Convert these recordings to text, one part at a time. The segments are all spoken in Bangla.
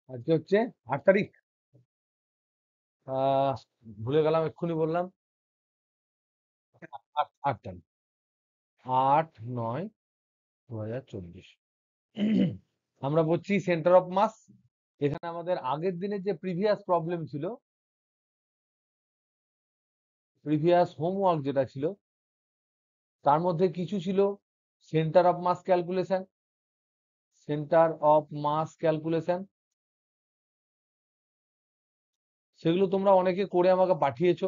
আজকে হচ্ছে 8 তারিখ। ভুলে গেলাম, এক্ষুনি বললাম। 8 তারিখ, 8/9/2024। আমরা বলছি সেন্টার অফ মাস। এখানে আমাদের আগের দিনের যে প্রিভিয়াস প্রবলেম ছিল, প্রিভিয়াস হোমওয়ার্ক যেটা ছিল, তার মধ্যে কিছু ছিল centre of mass calculation, centre of mass calculation. সেগুলো তোমরা অনেকে করে আমাকে পাঠিয়েছো।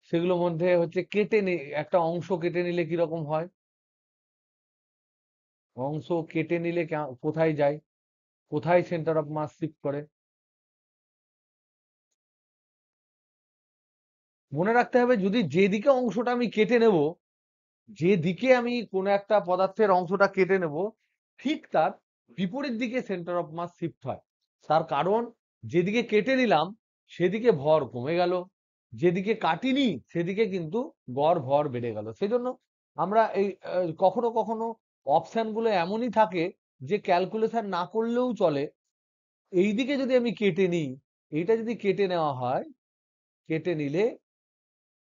সেগুলোর মধ্যে হচ্ছে একটা অংশ কেটে নিলে কিরকম হয়, অংশ কেটে নিলে কোথায় যায়, কোথায় সেন্টার অফ মাস শিফট করে। মনে রাখতে হবে, যদি যেদিকে অংশটা আমি কেটে নেব, যেদিকে আমি কোন একটা পদার্থের অংশটা কেটে নেব, ঠিক তার বিপরীত দিকে সেন্টার অফ মাস শিফট হয়। তার কারণ, যেদিকে কেটে নিলাম সেদিকে ভর কমে গেল, যেদিকে কাটিনি সেদিকে কিন্তু গড় ভর বেড়ে গেল। সেজন্য আমরা এই কখনো কখনো অপশন গুলো এমনই থাকে যে ক্যালকুলেশন না করলেও চলে। এইদিকে যদি আমি কেটে নিই, এইটা যদি কেটে নেওয়া হয়, কেটে নিলে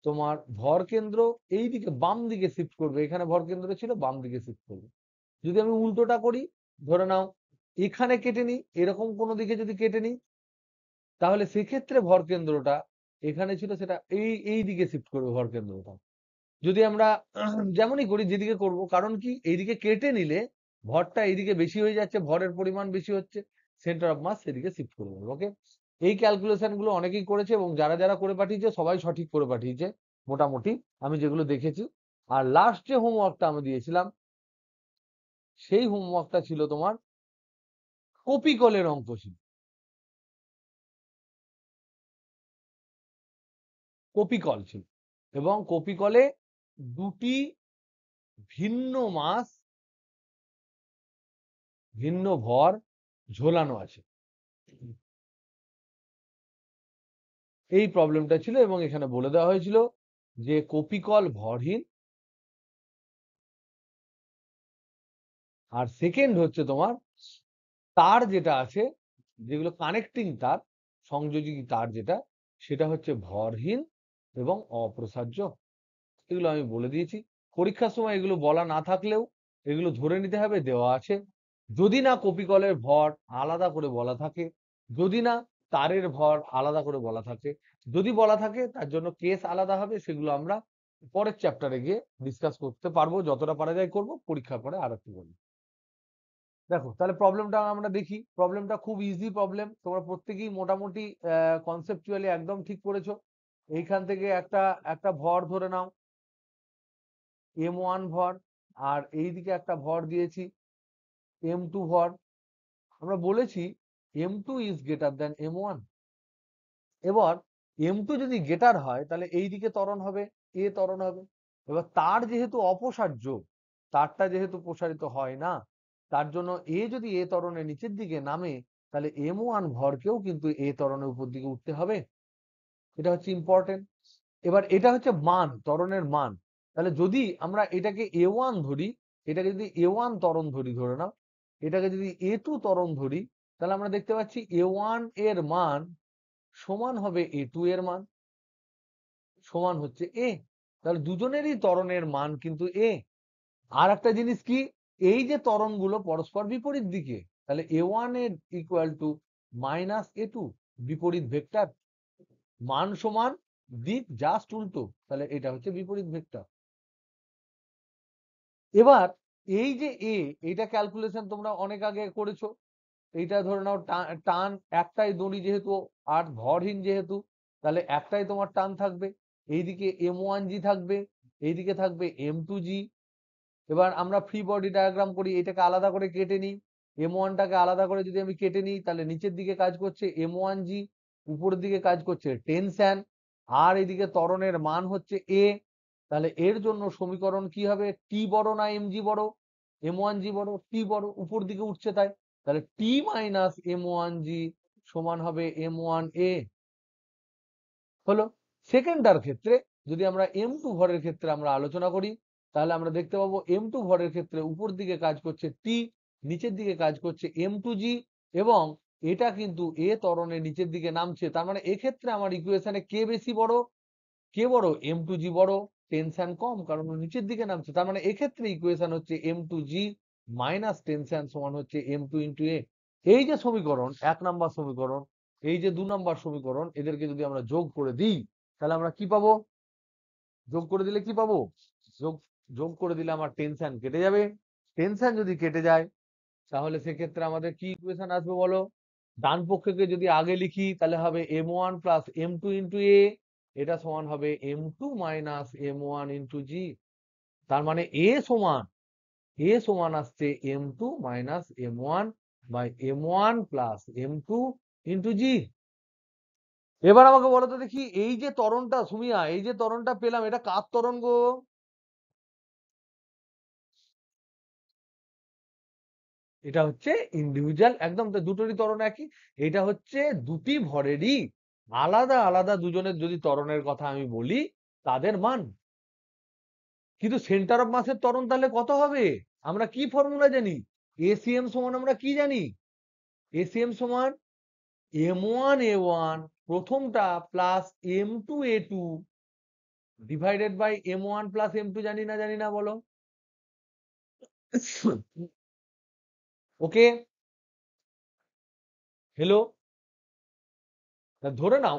তোমার ভর কেন্দ্র এইদিকে বাম দিকে শিফট করবে। এখানে ভর কেন্দ্র ছিল, বাম দিকে শিফট করবে। যদি আমি উল্টোটা করি, ধরে নাও এখানে কেটে নিই, এরকম কোনো দিকে যদি কেটে নিই, তাহলে সেক্ষেত্রে ভর কেন্দ্রটা এখানে ছিল, সেটা এই দিকে শিফট করবে ভর কেন্দ্রটা। যদি আমরা যেমনই করি, যেদিকে করব, কারণ কি, এইদিকে কেটে নিলে ভরটা এইদিকে বেশি হয়ে যাচ্ছে, ভরের পরিমাণ বেশি হচ্ছে, সেন্টার অফ মাস সেদিকে শিফট করবে। ওকে, এই ক্যালকুলেশন গুলো অনেকেই করেছে এবং যারা যারা করে পাঠিয়েছে সবাই সঠিক করে পাঠিয়েছে মোটামুটি, আমি যেগুলো দেখেছি। আর লাস্ট যে হোমওয়ার্কটা আমি দিয়েছিলাম, সেই হোমওয়ার্কটা ছিল তোমার কপিকলের অঙ্ক ছিল। কপিকল ছিল, এবং কপিকলে দুটি ভিন্ন মাস, ভিন্ন ভর ঝোলানো আছে। এই প্রবলেমটা ছিল, এবং এখানে বলে দেওয়া হয়েছিল যে কপিকল ভরহীন, আর সেকেন্ড হচ্ছে তোমার তার যেটা আছে, যেগুলো কানেক্টিং তার, সংযোজী তার যেটা, সেটা হচ্ছে ভরহীন এবং অপ্রসার্য। এগুলো আমি বলে দিয়েছি। পরীক্ষার সময় এগুলো বলা না থাকলেও এগুলো ধরে নিতে হবে, দেওয়া আছে। যদি না কপিকলের ভর আলাদা করে বলা থাকে, যদি না তারের ভর আলাদা করে বলা থাকে, যদি বলা থাকে তার জন্য কেস আলাদা হবে, সেগুলো আমরা পরের চ্যাপ্টারে গিয়ে ডিসকাস করতে পারবো, যতটা পারা যায় করব, পরীক্ষার পরে আর একটু বলবো। দেখো তাহলে প্রবলেমটা আমরা দেখি। প্রবলেমটা খুব ইজি প্রবলেম, তোমরা প্রত্যেকেই মোটামুটি কনসেপচুয়ালি একদম ঠিক করেছো। এইখান থেকে একটা একটা ভর ধরে নাও, m1 ভর, আর এইদিকে একটা ভর দিয়েছি m2 ভর। আমরা বলেছি m2 is greater than m1। এবার m2 যদি গ্রেটার হয়, তাহলে এইদিকে ত্বরণ হবে, এ ত্বরণ হবে। এবার তার যেহেতু অপসার্য, তারটা যেহেতু প্রসারিত হয় না, তার জন্য এ যদি এ ত্বরণের নিচের দিকে নামে, তাহলে m1 ভরকেও কিন্তু এ ত্বরণের উপর দিকে উঠতে হবে। এটা হচ্ছে ইম্পর্টেন্ট। এবার এটা হচ্ছে মান, ত্বরণের মান। তাহলে যদি আমরা এটাকে a1 ধরি, এটাকে যদি a1 ত্বরণ ধরি, ধরে নাও এটাকে যদি a2 ত্বরণ ধরি, তাহলে আমরা দেখতে পাচ্ছি a1 এর মান সমান হবে a2 এর মান, সমান হচ্ছে a। তাহলে দুজনেরই ত্বরণের মান কিন্তু a। আর একটা জিনিস কি, এই যে ত্বরণগুলো পরস্পর বিপরীত দিকে, তাহলে a1 এর ইকুয়াল টু মাইনাস a2, বিপরীত ভেক্টর, মান সমান দিক জাস্ট উল্টো, তাহলে এটা হচ্ছে বিপরীত ভেক্টর। এবার এই যে এ, এইটা ক্যালকুলেশন তোমরা অনেক আগে করেছো। এইটা ধরে নাও টান একটাই দড়ি যেহেতু, আর ভরহীন যেহেতু, তাহলে একটাই তোমার টান থাকবে, এইদিকে m1g থাকবে, এইদিকে থাকবে m2g। এবার আমরা ফ্রি বডি ডায়াগ্রাম করি, এটাকে আলাদা করে কেটে নিই, m1টাকে আলাদা করে যদি আমি কেটে নিই, তাহলে নিচের দিকে কাজ করছে m1g, উপরের দিকে কাজ করছে টেনশন, আর এদিকে ত্বরণের মান হচ্ছে a। তাহলে এর জন্য সমীকরণ কি হবে, টি বড় না mg বড়, m1g বড়, টি বড়, উপর দিকে উঠছে তাই। তাহলে টি মাইনাস m1g সমান হবে m1a। হলো। সেকেন্ডটার ক্ষেত্রে যদি আমরা m2 ভরের ক্ষেত্রে আমরা আলোচনা করি, তাহলে আমরা দেখতে পাবো m2 ভরের ক্ষেত্রে উপর দিকে কাজ করছে টি, নিচের দিকে কাজ করছে m2g, এবং এটা কিন্তু এ ত্বরণে নিচের দিকে নামছে, তার মানে এক্ষেত্রে আমার ইকুয়েশনে কে বেশি বড়, কে বড়, m2g বড়, টেনশন কম কারণ ও নিচের দিকে নামছে, তার মানে এক্ষেত্রে ইকুয়েশন হচ্ছে m2g মাইনাস টেনশন সমান হচ্ছে m2 ইন্টু a। এই যে সমীকরণ 1 নম্বর সমীকরণ, এই যে 2 নম্বর সমীকরণ, এদেরকে যদি আমরা যোগ করে দিই তাহলে আমরা কি পাবো, যোগ করে দিলে কি পাবো, যোগ যোগ করে দিলে আমার টেনশন কেটে যাবে। টেনশন যদি কেটে যায় তাহলে সেক্ষেত্রে আমাদের কি ইকুয়েশন আসবে বলো, ডান পক্ষকে যদি আগে লিখি তাহলে হবে m1 plus m2 into a, এটা সমান হবে m2 minus m1 into g। তার মানে a সমান আসছে m2 minus m1 by m1 plus m2 into g। এবার আমাকে বলো তো দেখি, এই যে ত্বরণটা সুমিয়া, এই যে ত্বরণটা পেলাম, এটা কার ত্বরণ গো, এটা হচ্ছে ইন্ডিভিজুয়াল, একদম তো দুটোরই ত্বরণ একই। এটা হচ্ছে দুটি ভরেরই আলাদা আলাদা দুজনের যদি ত্বরণের কথা আমি বলি তাদের মান। কিন্তু সেন্টার অফ মাসের ত্বরণ তাহলে কত হবে, আমরা কি ফর্মুলা জানি, এসিএম সমান আমরা কি জানি, এসিএম সমান m1a1 প্রথমটা plus m2a2 divided by m1 plus m2, জানি না, জানি না বলো। ওকে, হ্যালো, ধরে নাও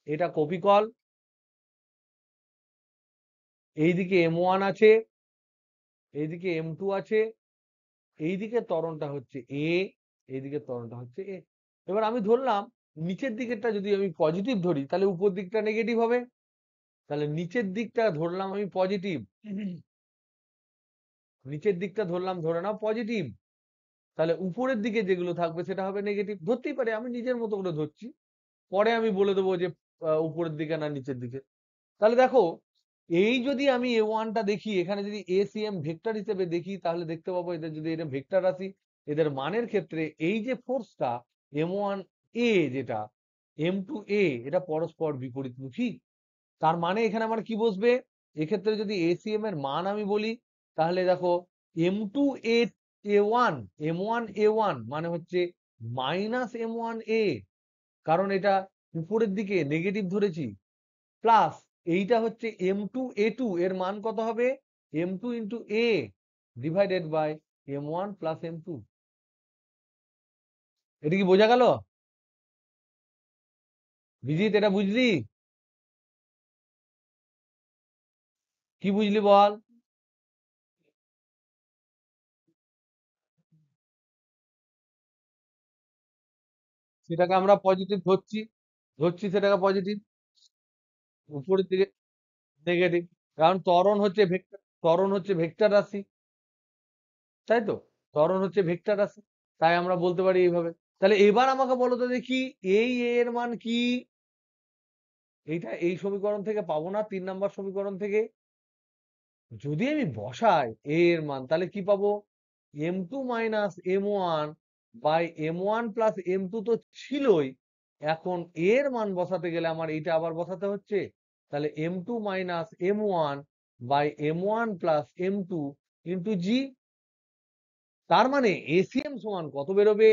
এটা কপিকল, এইদিকে m1 আছে, এইদিকে m2 আছে, এইদিকে ত্বরণটা হচ্ছে এ, এইদিকে ত্বরণটা হচ্ছে এ। এবার আমি ধরলাম নিচের দিকেরটা যদি আমি পজিটিভ ধরি তাহলে উপর দিকটা নেগেটিভ হবে, তাহলে নিচের দিকটা ধরলাম আমি পজিটিভ, নিচের দিকটা ধরলাম ধরে নাও পজিটিভ, তাহলে উপরের দিকে যেগুলো থাকবে সেটা হবে নেগেটিভ, ধরতেই পারে, আমি নিজের মতো করে ধরছি, পরে আমি বলে দেবো যে উপরের দিকে না নিচের দিকে। তাহলে দেখো, এই যদি আমি এ ওয়ানটা দেখি, এখানে যদি এসিএম ভেক্টর হিসেবে দেখি তাহলে দেখতে পাবো এদের যদি এটা ভেক্টর রাশি, এদের মানের ক্ষেত্রে এই যে ফোর্সটা m1 a যেটা m2 a এটা পরস্পর বিপরীতমুখী। তার মানে এখানে আমার কি বসবে, এক্ষেত্রে যদি এসিএম এর মান আমি বলি তাহলে দেখো m2 a a1 m1 a1 মানে হচ্ছে মাইনাস m1 a, কারণ এটা উপরের দিকে নেগেটিভ ধরেছি, প্লাস এইটা হচ্ছে m2a2 এর মান কত হবে, m2 into a divided by m1 plus m2। এটা কি বোঝা গেল বিজিত, এটা বুঝলি, কি বুঝলি বল, সেটাকে আমরা পজিটিভ ধরছি, ধরছি সেটাকে পজিটিভ, উপরের দিকে নেগেটিভ, কারণ ত্বরণ হচ্ছে ভেক্টর রাশি, তাই তো, ত্বরণ হচ্ছে ভেক্টর রাশি, তাই আমরা বলতে পারি এইভাবে। তাহলে এবার আমাকে বলো তো দেখি, এই a এর মান কি, এইটা এই সমীকরণ থেকে পাবো না, 3 নম্বর সমীকরণ থেকে যদি আমি বসাই a এর মান তাহলে কি পাবো, m2 minus m1 by m1 plus m2 তো ছিলই, এখন a এর মান বসাতে গেলে আমার এইটা আবার বসাতে হচ্ছে, তাহলে m2 minus m1 by m1 plus m2 into g। তার মানে এসিএম সমান কত বেরোবে,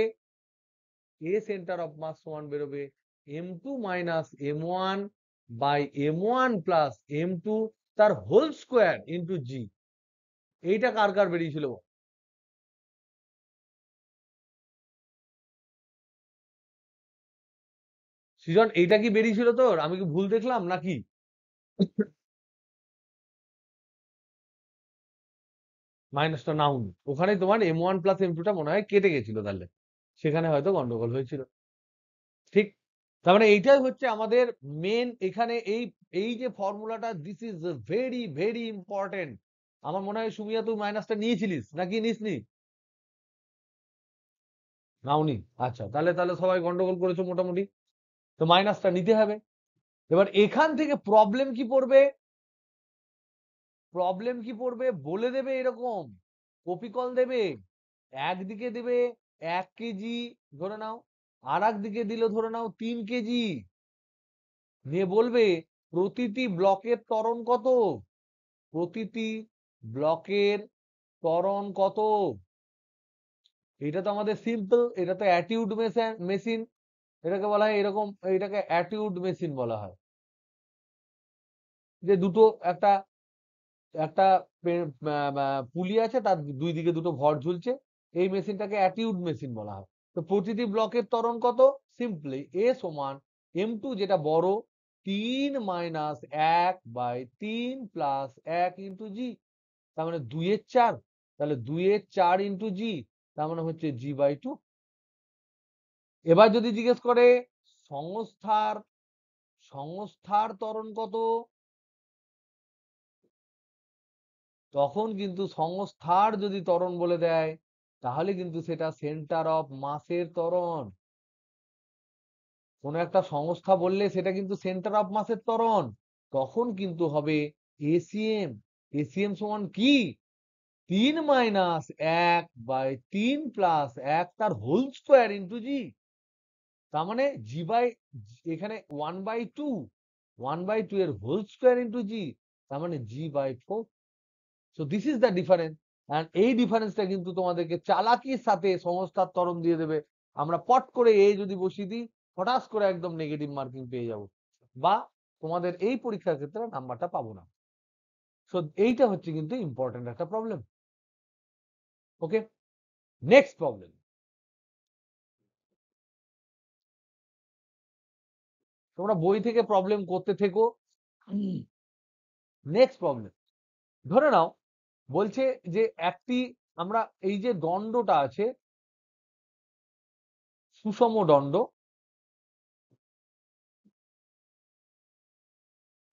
এ সেন্টার অফ মাস সমান বেরোবে m2 minus m1 by m1 plus m2 তার হোল স্কোয়ার ইন্টু জি। এইটা কার কার বেরিয়েছিল, সৃজন এইটা কি বেরিয়েছিল তোর, আমি কি ভুল দেখলাম নাকি, মাইনাসটা নাউন, ওখানে তোমার m1 প্লাস m2 টা মনে হয় কেটে গেছিল, তাহলে সেখানে হয়তো গন্ডগোল হয়েছিল, ঠিক। তার মানে এইটাই হচ্ছে আমাদের মেন এখানে এই এই যে ফর্মুলাটা, this is very very important. আমার মনে হয় সুমিয়া তুই মাইনাসটা নিয়েছিলিস নাকি নিসনি, নাওনি, আচ্ছা, তাহলে তাহলে সবাই গন্ডগোল করেছো মোটামুটি, তো মাইনাসটা নিতে হবে। এবার এখান থেকে প্রবলেম কি পড়বে, প্রবলেম কি পড়বে বলে দেবে এরকম, কপিকল দেবে, একদিকে দেবে 1 কেজি ধরে নাও, আর একদিকে দিল ধরে নাও 3 কেজি, নিয়ে বলবে প্রতিটি ব্লকের ত্বরণ কত, প্রতিটি ব্লকের ত্বরণ কত, এটা তো আমাদের সিম্পল, এটা তো অ্যাটিউড মেশিন, এটাকে বলা হয় এরকম, এটাকে অ্যাটিউড মেশিন বলা হয়। যে দুটো একটা একটা পুলি আছে, তার দুই দিকে দুটো ভর ঝুলছে, এই মেশিনটাকে অ্যাটিউড মেশিন বলা হয়। তো প্রতিটি ব্লকের ত্বরণ কত? সিম্পলি এ সমান m2 যেটা বড় 3-1/3 প্লাস 1 ইন্টু জি, তার মানে 2/4, তাহলে 2/4 ইন্টু জি, তার মানে হচ্ছে g/2। এবার যদি জিজ্ঞেস করে সংস্থার সংস্থার ত্বরণ কত, তখন কিন্তু সংস্থার যদি ত্বরণ বলে দেয়, তাহলে কিন্তু সেটা সেন্টার অফ মাসের ত্বরণ। কোন একটা সংস্থা বললে সেটা কিন্তু সেন্টার অফ মাসের ত্বরণ, তখন কিন্তু হবে এসিএম। এসিএম সমান কি? 3-1/3 প্লাস 1 তার হোল স্কোয়ার ইন্টু জি, তার মানে জি বাই, এখানে 1/2, 1/2 এর হোল স্কোয়ার ইন্টু জি, তার মানে g/4। So this is the difference. And এই ডিফারেন্সটা কিন্তু তোমাদেরকে চালাকির সাথে সংস্থার ত্বরণ দিয়ে দেবে। আমরা পট করে এই যদি বসিয়ে দিই, হঠাৎ করে একদম নেগেটিভ মার্কিং পেয়ে যাব, বা তোমাদের এই পরীক্ষার ক্ষেত্রে নাম্বারটা পাবো না। সো এইটা হচ্ছে কিন্তু ইম্পর্টেন্ট একটা প্রবলেম। ওকে, নেক্সট প্রবলেম। তোমরা বই থেকে প্রবলেম করতে থেকো। নেক্সট প্রবলেম, ধরে নাও বলছে যে একটি, আমরা এই যে দণ্ডটা আছে সুষম দণ্ড,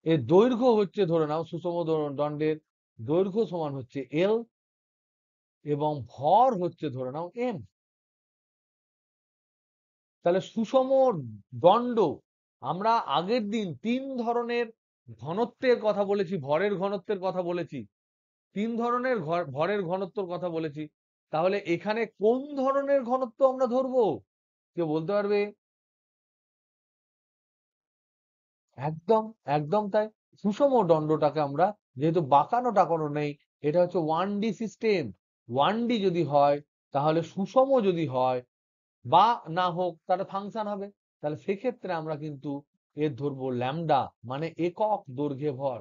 এর দৈর্ঘ্য হচ্ছে, ধরে নাও সুষম দণ্ডের দৈর্ঘ্য সমান হচ্ছে এল, এবং ভর হচ্ছে ধরে নাও এম। তাহলে সুষম দণ্ড, আমরা আগের দিন তিন ধরনের ঘনত্বের কথা বলেছি, ভরের ঘনত্বের কথা বলেছি, তিন ধরনের ভরের ঘনত্বের কথা বলেছি। তাহলে এখানে কোন ধরনের ঘনত্ব আমরা ধরবো, কেউ বলতে পারবে? একদম, একদম তাই। সুষম দণ্ডটাকে আমরা, যেহেতু বাঁকানো টাকানো নেই, এটা হচ্ছে 1D সিস্টেম। 1D যদি হয়, তাহলে সুষম যদি হয় বা না হোক, তাহলে ফাংশন হবে। তাহলে সেক্ষেত্রে আমরা কিন্তু এর ধরবো ল্যামডা, মানে একক দৈর্ঘ্যে ভর।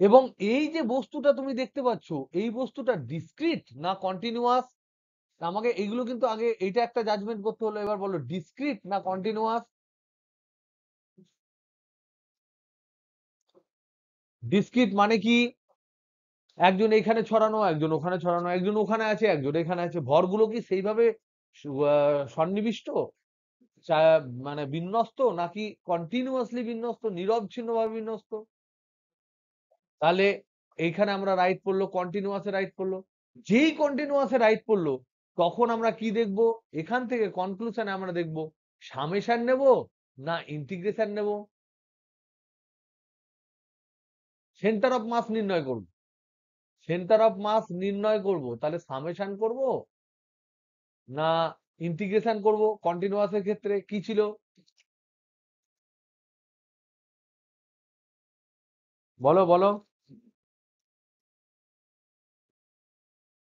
এবং এই যে বস্তুটা তুমি দেখতে পাচ্ছ, এই বস্তুটা ডিসক্রিট না কন্টিনিউয়াস? আমাকে এইগুলো কিন্তু আগে এইটা একটা জাজমেন্ট করতে হলো। এবার বলো ডিসক্রিট না কন্টিনিউয়াস? ডিসক্রিট মানে কি? একজন এখানে ছড়ানো, একজন ওখানে ছড়ানো, একজন ওখানে আছে, একজন এখানে আছে, ভরগুলো কি সেইভাবে সন্নিবিষ্ট, মানে বিন্যস্ত, নাকি কন্টিনিউয়াসলি বিন্যস্ত, নিরবচ্ছিন্ন ভাবে বিন্যস্ত? তাহলে এইখানে আমরা রাইট পড়লো কন্টিনিউয়াসে রাইট পড়লো। যেই কন্টিনিউয়াসে রাইট পড়লো, তখন আমরা কি দেখব? এখান থেকে কনক্লুশনে আমরা দেখব সামেশন নেব না ইন্টিগ্রেশন নেব, সেন্টার অফ মাস নির্ণয় করব। সেন্টার অফ মাস নির্ণয় করব, তাহলে সামেশন করব না ইন্টিগ্রেশন করব? কন্টিনিউয়াসের ক্ষেত্রে কি ছিল? বলো বলো।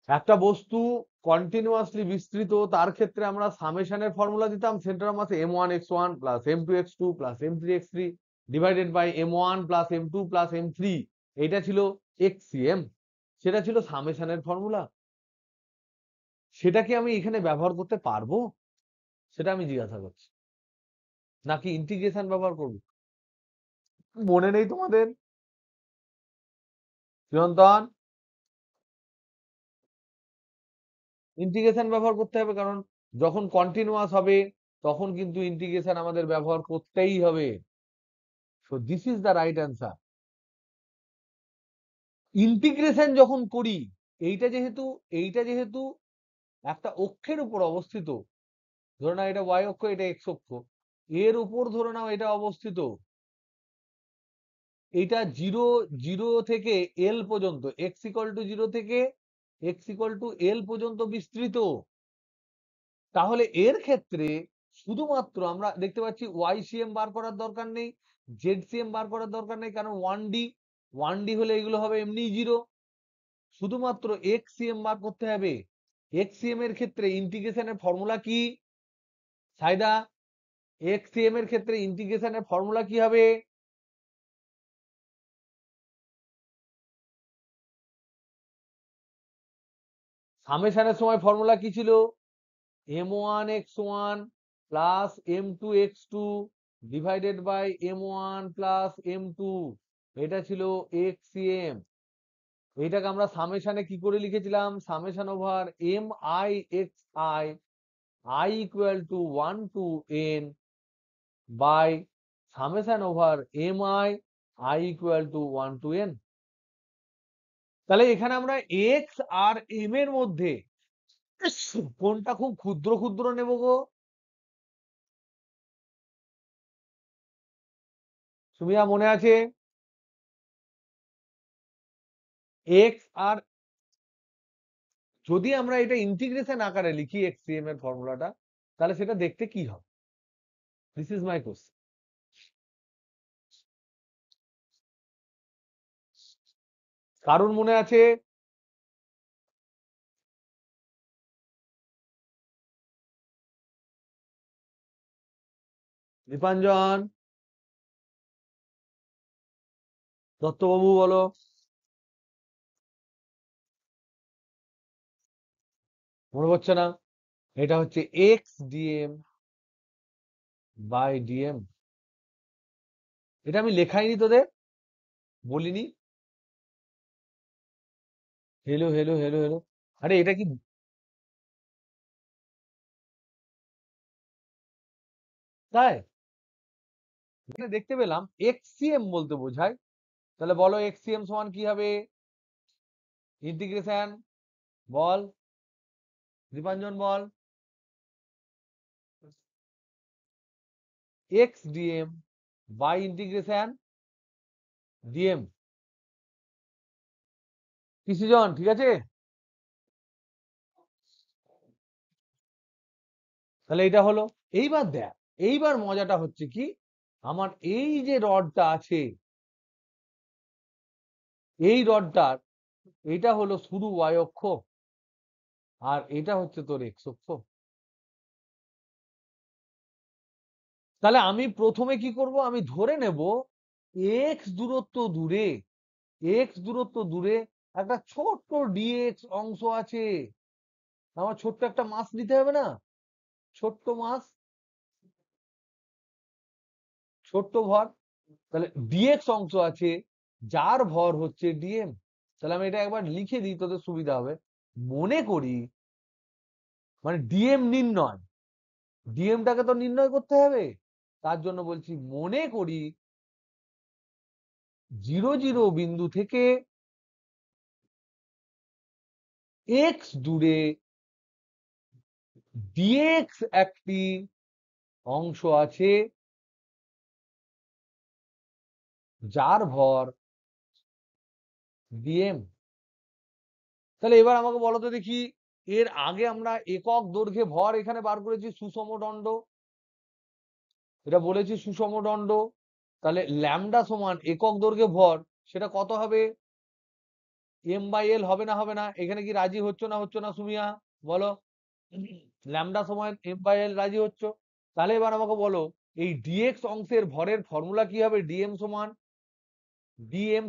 একটা বস্তু কন্টিনিউয়াসলি বিস্তৃত, তার ক্ষেত্রে আমরা সামেশনের ফর্মুলা দিতাম, centre of mass m1x1 plus m2x2 plus m3x3 divided by m1 plus m2 plus m3, এটা ছিল xcm, সেটা ছিল সামেশনের ফর্মুলা। সেটা কি আমি এখানে ব্যবহার করতে পারবো, সেটা আমি জিজ্ঞাসা করছি, নাকি ইন্টিগ্রেশন ব্যবহার করবো? মনে নেই তোমাদের? চিরন্তন, ইন্টিগ্রেশন ব্যবহার করতে হবে, কারণ যখন কন্টিনিউয়াস হবে তখন কিন্তু ইন্টিগ্রেশন আমাদের ব্যবহার করতেই হবে। So this is the right answer. Integration যখন করি, এইটা যেহেতু একটা অক্ষের উপর অবস্থিত, ধরে নাও এটা ওয়াই অক্ষ, এটা এক্স অক্ষ, এর উপর ধরে নাও এটা অবস্থিত, এটা জিরো, জিরো থেকে এল পর্যন্ত, এক্স ইকুয়াল টু জিরো থেকে এক্স ইকুয়াল টু এল পর্যন্ত বিস্তৃত। তাহলে এর ক্ষেত্রে শুধুমাত্র আমরা দেখতে পাচ্ছি ওয়াই সিএম বার করার দরকার নেই, জেড সিএম বার করার দরকার নেই, কারণ 1D হলে এগুলো হবে এমনি জিরো। শুধুমাত্র এক্সসিএম বার করতে হবে। এক্সসিএম এর ক্ষেত্রে ইন্টিগ্রেশনের ফর্মুলা কি সাইদা? এক্সসিএম এর ক্ষেত্রে ইন্টিগ্রেশনের ফর্মুলা কি হবে? সামেশনের সময় ফর্মুলা কি ছিল? m1x1 plus m2x2 divided by m1 plus m2, এটা ছিল এক্সসিএম। এটাকে আমরা সামেশনে কি করে লিখেছিলাম? Summation over m i x i equal to 1 to n by summation over m i equal to 1 to n। তাহলে এখানে আমরা এক্স আর এম এর মধ্যে কোনটা খুব ক্ষুদ্র ক্ষুদ্র নেব গো? সুমিয়া মনে আছে? এক্স আর, যদি আমরা এটা ইন্টিগ্রেশন আকারে লিখি এক্সসিএম এর ফর্মুলাটা, তাহলে সেটা দেখতে কি হবে? This is my question. কারণ মনে আছে? দীপাঞ্জন, দত্তবাবু বলো। মনে পড়ছে না? এটা হচ্ছে এক্স ডিএম বাই ডিএম। এটা আমি লেখাইনি তোদের, বলিনি? হেলো হেলো হেলো হেলো, আরে এটা কি? তাই এখানে দেখতে পেলাম এক্সসিএম বলতে বোঝায়। তাহলে বলো এক্সসিএম সমান কি হবে? ইন্টিগ্রেশন বল, দীপাঞ্জন বল। X dm by integration dm. কি সৃজন, ঠিক আছে? তাহলে এটা হলো। এইবার দেখ, এইবার মজাটা হচ্ছে কি, আমার এই যে রডটা আছে, এই রডটার এটা হলো শুরু y অক্ষ, আর এটা হচ্ছে তোর এক্স অক্ষ। তাহলে আমি প্রথমে কি করব? আমি ধরে নেব এক্স দূরত্ব দূরে, এক্স দূরত্ব দূরে একটা ছোট্ট ডিএক্স অংশ আছে। আমার ছোট্ট একটা মাস নিতে হবে না? ছোট্ট মাস, ছোট্ট ভর। তাহলে ডিএক্স অংশ আছে যার ভর হচ্ছে ডিএম। তাহলে আমি এটা একবার লিখে দিই, তোদের সুবিধা হবে। মনে করি, মানে ডিএম নির্ণয়, ডিএমটাকে তো নির্ণয় করতে হবে। তার জন্য বলছি মনে করি 0 0 বিন্দু থেকে এক্স দূরে ডিএক্স একটি অংশ আছে যার ভর ডিএম। তাহলে এবার আমাকে বলো তো দেখি, এর আগে আমরা একক দৈর্ঘ্যে ভর এখানে বার করেছি সুষম দণ্ড, এটা বলেছি সুষম দণ্ড। তাহলে ল্যামডা সমান একক দৈর্ঘ্যে ভর, সেটা কত হবে? এম বাই এল হবে না? হবে না? এখানে কি রাজি হচ্ছে না হচ্ছে না সুমিয়া বলো? ল্যামডা সমান এম বাই এল, রাজি হচ্ছ? তাহলে এবার আমাকে বলো এই ডিএক্স অংশের ভরের ফর্মুলা কি হবে? ডিএম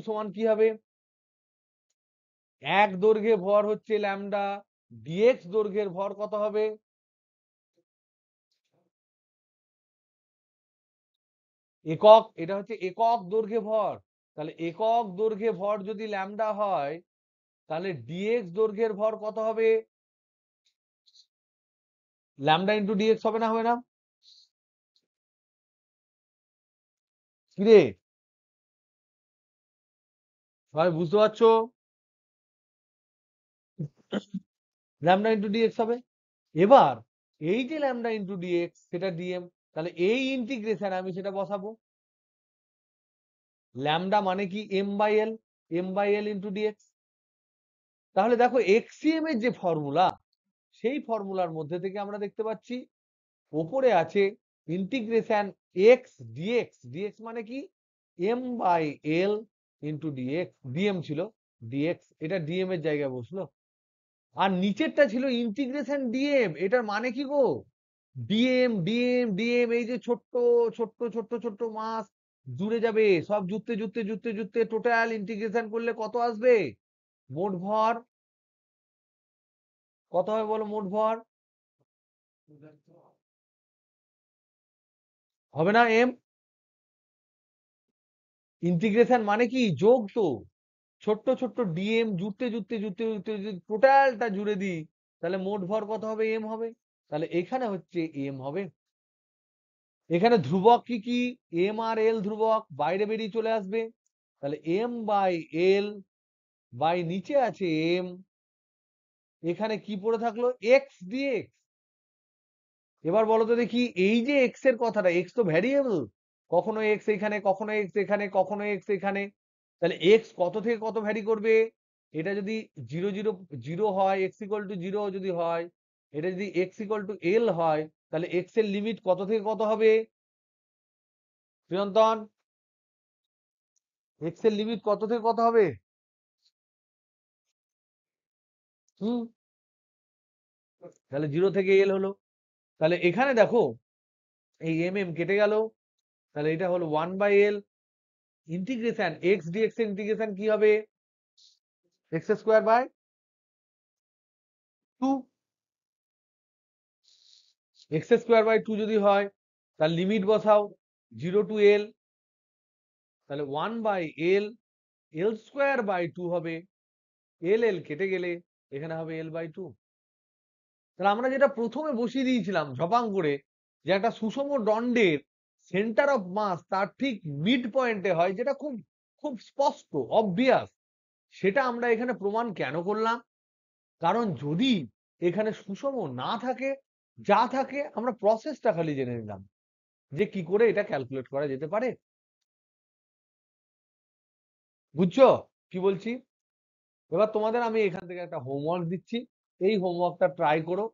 সমান কি হবে? এক দৈর্ঘ্যে ভর হচ্ছে ল্যামডা, ডিএক্স দৈর্ঘ্যের ভর কত হবে? একক, এটা হচ্ছে একক দৈর্ঘ্যে ভর। তাহলে একক দৈর্ঘ্যে ভর যদি ল্যামডা হয়, তাহলে ডিএক্স দৈর্ঘ্যের ভর কত হবে? ল্যামডা ইন্টু ডিএক্স হবে না? হবে না? কিরে, সবাই বুঝতে পারছো? ল্যামডা ইন্টু ডিএক্স হবে। এবার এই যে ল্যামডা ইন্টু ডিএক্স, সেটা ডিএম। তাহলে এই ইন্টিগ্রেশন আমি সেটা বসাবো। ল্যামডা মানে কি? M by l, m by l into dx. তাহলে দেখো এক্সিএম এর যে ফর্মুলা, সেই ফর্মুলার মধ্যে থেকে আমরা দেখতে পাচ্ছি ওপরে আছে ইন্টিগ্রেশন এক্স ডিএক্স। ডিএক্স মানে কি? M by l into dx, dm ছিল। ডিএক্স, এটা ডিএম এর জায়গায় বসলো। আর নিচেরটা ছিল ইন্টিগ্রেশন ডিএম, এটার মানে কি গো? ডিএম ডিএম ডিএম, এই যে ছোট্ট ছোট্ট ছোট্ট ছোট্ট মাস জুড়ে যাবে, সব জুড়তে জুড়তে জুড়তে জুড়তে টোটাল ইন্টিগ্রেশন করলে কত আসবে? মোট ভর কত হবে বলো? মোট ভর হবে না এম? ইন্টিগ্রেশন মানে কি? যোগ তো। ছোট্ট ছোট্ট ডিএম জুড়তে জুড়তে জুড়তে জুড়তে যদি টোটালটা জুড়ে দিই, তাহলে মোট ভর কত হবে? এম হবে। তাহলে এখানে হচ্ছে এম হবে। এখানে ধ্রুবক কি কি? এম আর এল ধ্রুবক, বাইরে বেরিয়ে চলে আসবে। তাহলে এম বাই এল বাই নিচে আছে এম, এখানে কি পড়ে থাকলো? X dx. এবার বলো তো দেখি, এই যে এক্স এর কথাটা, এক্স তো ভ্যারিয়েবল, কখনো এক্স এখানে, কখনো এক্স এখানে, কখনো এক্স এখানে। তাহলে এক্স কত থেকে কত ভ্যারি করবে? এটা যদি 0 0 0 হয়, এক্স ইকুয়াল টু 0 যদি হয়, এটা যদি এক্স ইকুয়াল টু এল হয়, তাহলে এক্স এর লিমিট কত থেকে কত হবে? প্রিয়ন্তন, এক্স এর লিমিট কত থেকে কত হবে? হুম, তাহলে 0 থেকে এল হলো। তাহলে এখানে দেখো, এই এম এম কেটে গেল, তাহলে এটা হলো 1/l ইন্টিগ্রেশন এক্স ডিএক্স এর ইন্টিগ্রেশন কি হবে? X square by 2। X square by 2 যদি হয়, তার লিমিট বসাও 0 টু এল, তাহলে 1/l, এল স্কোয়ার বাই 2 হবে, এল এল কেটে গেলে এখানে হবে l/2। তাহলে আমরা যেটা প্রথমে বসিয়ে দিয়েছিলাম ঝপাং করে, যে একটা সুষম দণ্ডের সেন্টার অফ মাস তার ঠিক মিড পয়েন্টে হয়, যেটা খুব খুব স্পষ্ট অবভিয়াস, সেটা আমরা এখানে প্রমাণ কেন করলাম? কারণ যদি এখানে সুষম না থাকে, যা থাকে আমরা প্রসেসটা খালি জেনে নিলাম যে কি করে এটা ক্যালকুলেট করা যেতে পারে। বুঝছো কি বলছি? এবার তোমাদের আমি এখান থেকে একটা হোমওয়ার্ক দিচ্ছি, এই হোমওয়ার্কটা ট্রাই করো।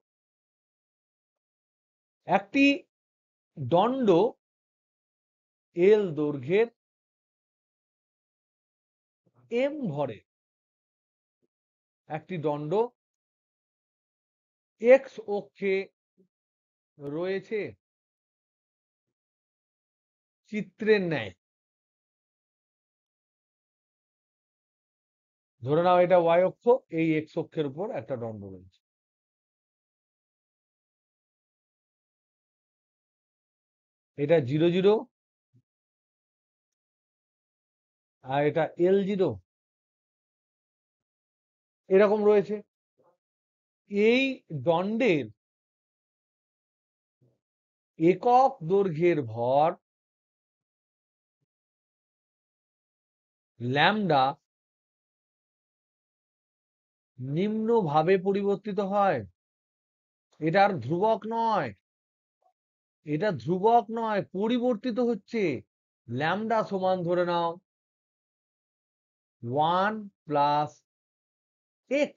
একটি দণ্ড এল দৈর্ঘ্যের এম ভরে, একটি দণ্ড এক্স অক্ষে রয়েছে চিত্রের ন্যায়। ধরে নাও এটা ওয়াই অক্ষ, এই এক্স অক্ষের উপর একটা দণ্ড রয়েছে। এটা 0 0, আর এটা L0 এরকম রয়েছে। এই দণ্ডের একক দৈর্ঘ্যের ভর ল্যামডা নিম্নভাবে পরিবর্তিত হয়। এটা আর ধ্রুবক নয়, এটা ধ্রুবক নয়, পরিবর্তিত হচ্ছে। ল্যামডা সমান ধরে নাও 1 + x,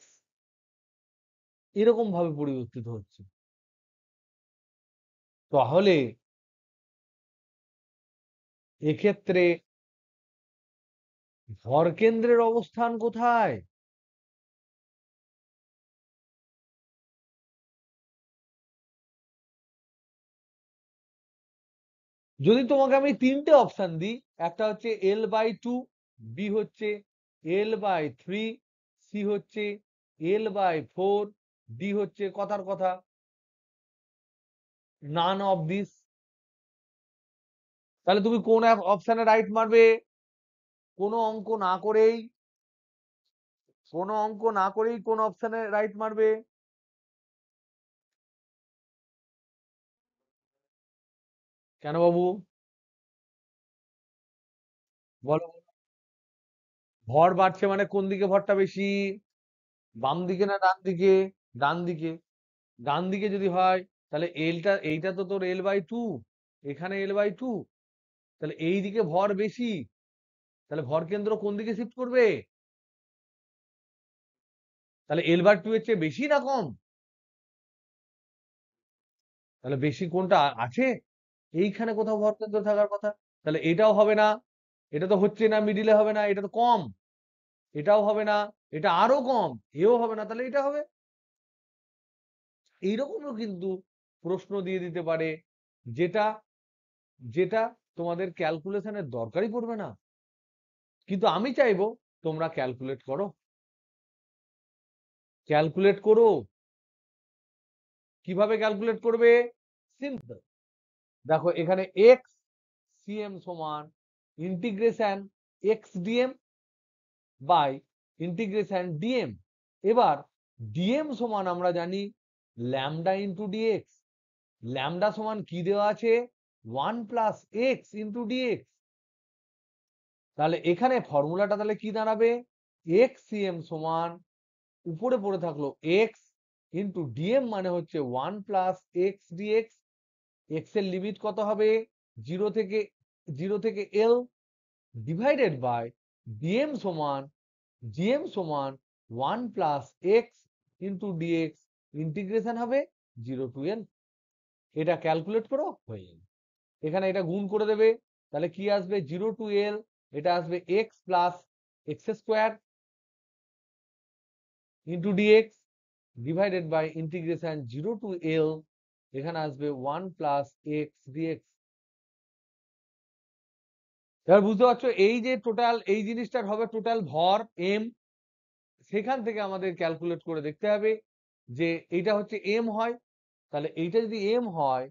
এরকম ভাবে পরিবর্তিত হচ্ছে। তাহলে এক্ষেত্রে ভরকেন্দ্রের অবস্থান কোথায়? যদি তোমাকে আমি তিনটে অপশন দিই, একটা হচ্ছে L/2, বি হচ্ছে L/3, সি হচ্ছে L/4, ডি হচ্ছে কথার কথা নান অফ দিস, তাহলে তুমি কোন অপশনে রাইট মারবে? কোনো অঙ্ক না করেই, কোনো অঙ্ক না করেই কোন অপশনে রাইট মারবে? কেন বাবু? বলো। ভর বাড়ছে মানে কোন দিকে ভরটা বেশি? বাম দিকে না ডান দিকে? ডান দিকে। ডান দিকে যদি হয়, তাহলে এলটা, এইটা তো তোর L/2, এখানে L/2, তাহলে এই দিকে ভর বেশি, তাহলে ভর কেন্দ্র কোন দিকে শিফট করবে? তাহলে L/2 এর চেয়ে বেশি না কম? তাহলে বেশি কোনটা আছে? এইখানে কোথাও ভর কেন্দ্র থাকার কথা। তাহলে এটাও হবে না, এটা তো হচ্ছে না, মিডিলে হবে না, এটা তো কম। এটাও হবে না, এটা আরো কম, এও হবে না, তাহলে এটা হবে। এইরকমও কিন্তু প্রশ্ন দিয়ে দিতে পারে, যেটা যেটা তোমাদের ক্যালকুলেশনের দরকারই পড়বে না, কিন্তু আমি চাইবো তোমরা ক্যালকুলেট করো, ক্যালকুলেট করো। কিভাবে ক্যালকুলেট করবে? সিম্পল। দেখো এখানে এক্স সিএম সমান integration x dm by integration dm. এবার ডিএম সমান আমরা জানি ল্যামডা ইন্টু ডিএক্স। ল্যামডা সমান কি দেওয়া আছে? 1 + x ইন্টু ডিএক্স। তাহলে এখানে ফর্মুলাটা তাহলে কি দাঁড়াবে? এক্স সিএম সমান উপরে পড়ে থাকলো এক্স ইন্টু ডিএম মানে হচ্ছে 1 + x ডিএক্স। এক্স এর লিমিট কত হবে? 0 থেকে এল ডিভাইডেড বাই ডিএম সমান 1 + x ইন্টু ডিএক্স, ইন্টিগ্রেশন হবে 0 to l। এটা ক্যালকুলেট করো, হয়ে যাবে। এখানে এটা গুণ করে দেবে, তাহলে কি আসবে? 0 to l, এটা আসবে x + x² into dx divided by integration 0 to l, এখানে আসবে 1 + x ডিএক্স। এবার বুঝতে পারছো এই যে টোটাল এই জিনিসটার হবে টোটাল ভর এম। সেখান থেকে আমাদের ক্যালকুলেট করে দেখতে হবে যে এইটা হচ্ছে এম হয়, তাহলে এইটা যদি এম হয়,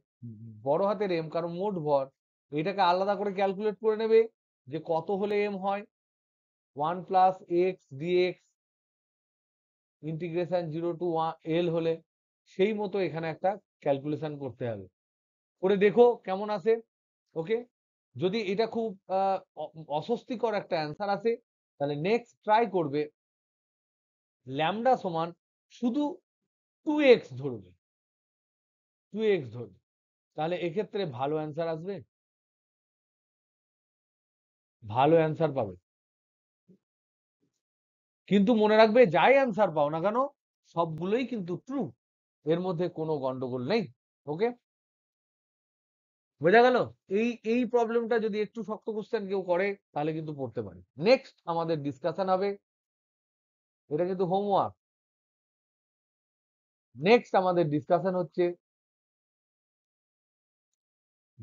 বড় হাতের এম কারণ মোট ভর, এটাকে আলাদা করে ক্যালকুলেট করে নেবে যে কত হলে এম হয়। 1 + x dx integration 0 to l হলে সেই মতো এখানে একটা ক্যালকুলেশন করতে হবে, করে দেখো কেমন আসে। ওকে, যদি এটা খুব অস্বস্তিকর একটা অ্যান্সার আসে, তাহলে নেক্সট ট্রাই করবে ল্যামডা সমান শুধু 2x ধরবে, 2x ধরবে, তাহলে এক্ষেত্রে ভালো অ্যান্সার আসবে, ভালো অ্যান্সার পাবে। কিন্তু মনে রাখবে যাই অ্যান্সার পাও না কেন, সবগুলোই কিন্তু ট্রু, এর মধ্যে কোনো গন্ডগোল নেই। ওকে, বোঝা গেল? এই প্রবলেমটা যদি একটু শক্ত কোশ্চেন কেউ করে তাহলে কিন্তু পড়তে পারে। নেক্সট আমাদের ডিসকাশন হবে, এটা কিন্তু হোমওয়ার্ক। নেক্সট আমাদের ডিসকাশন হচ্ছে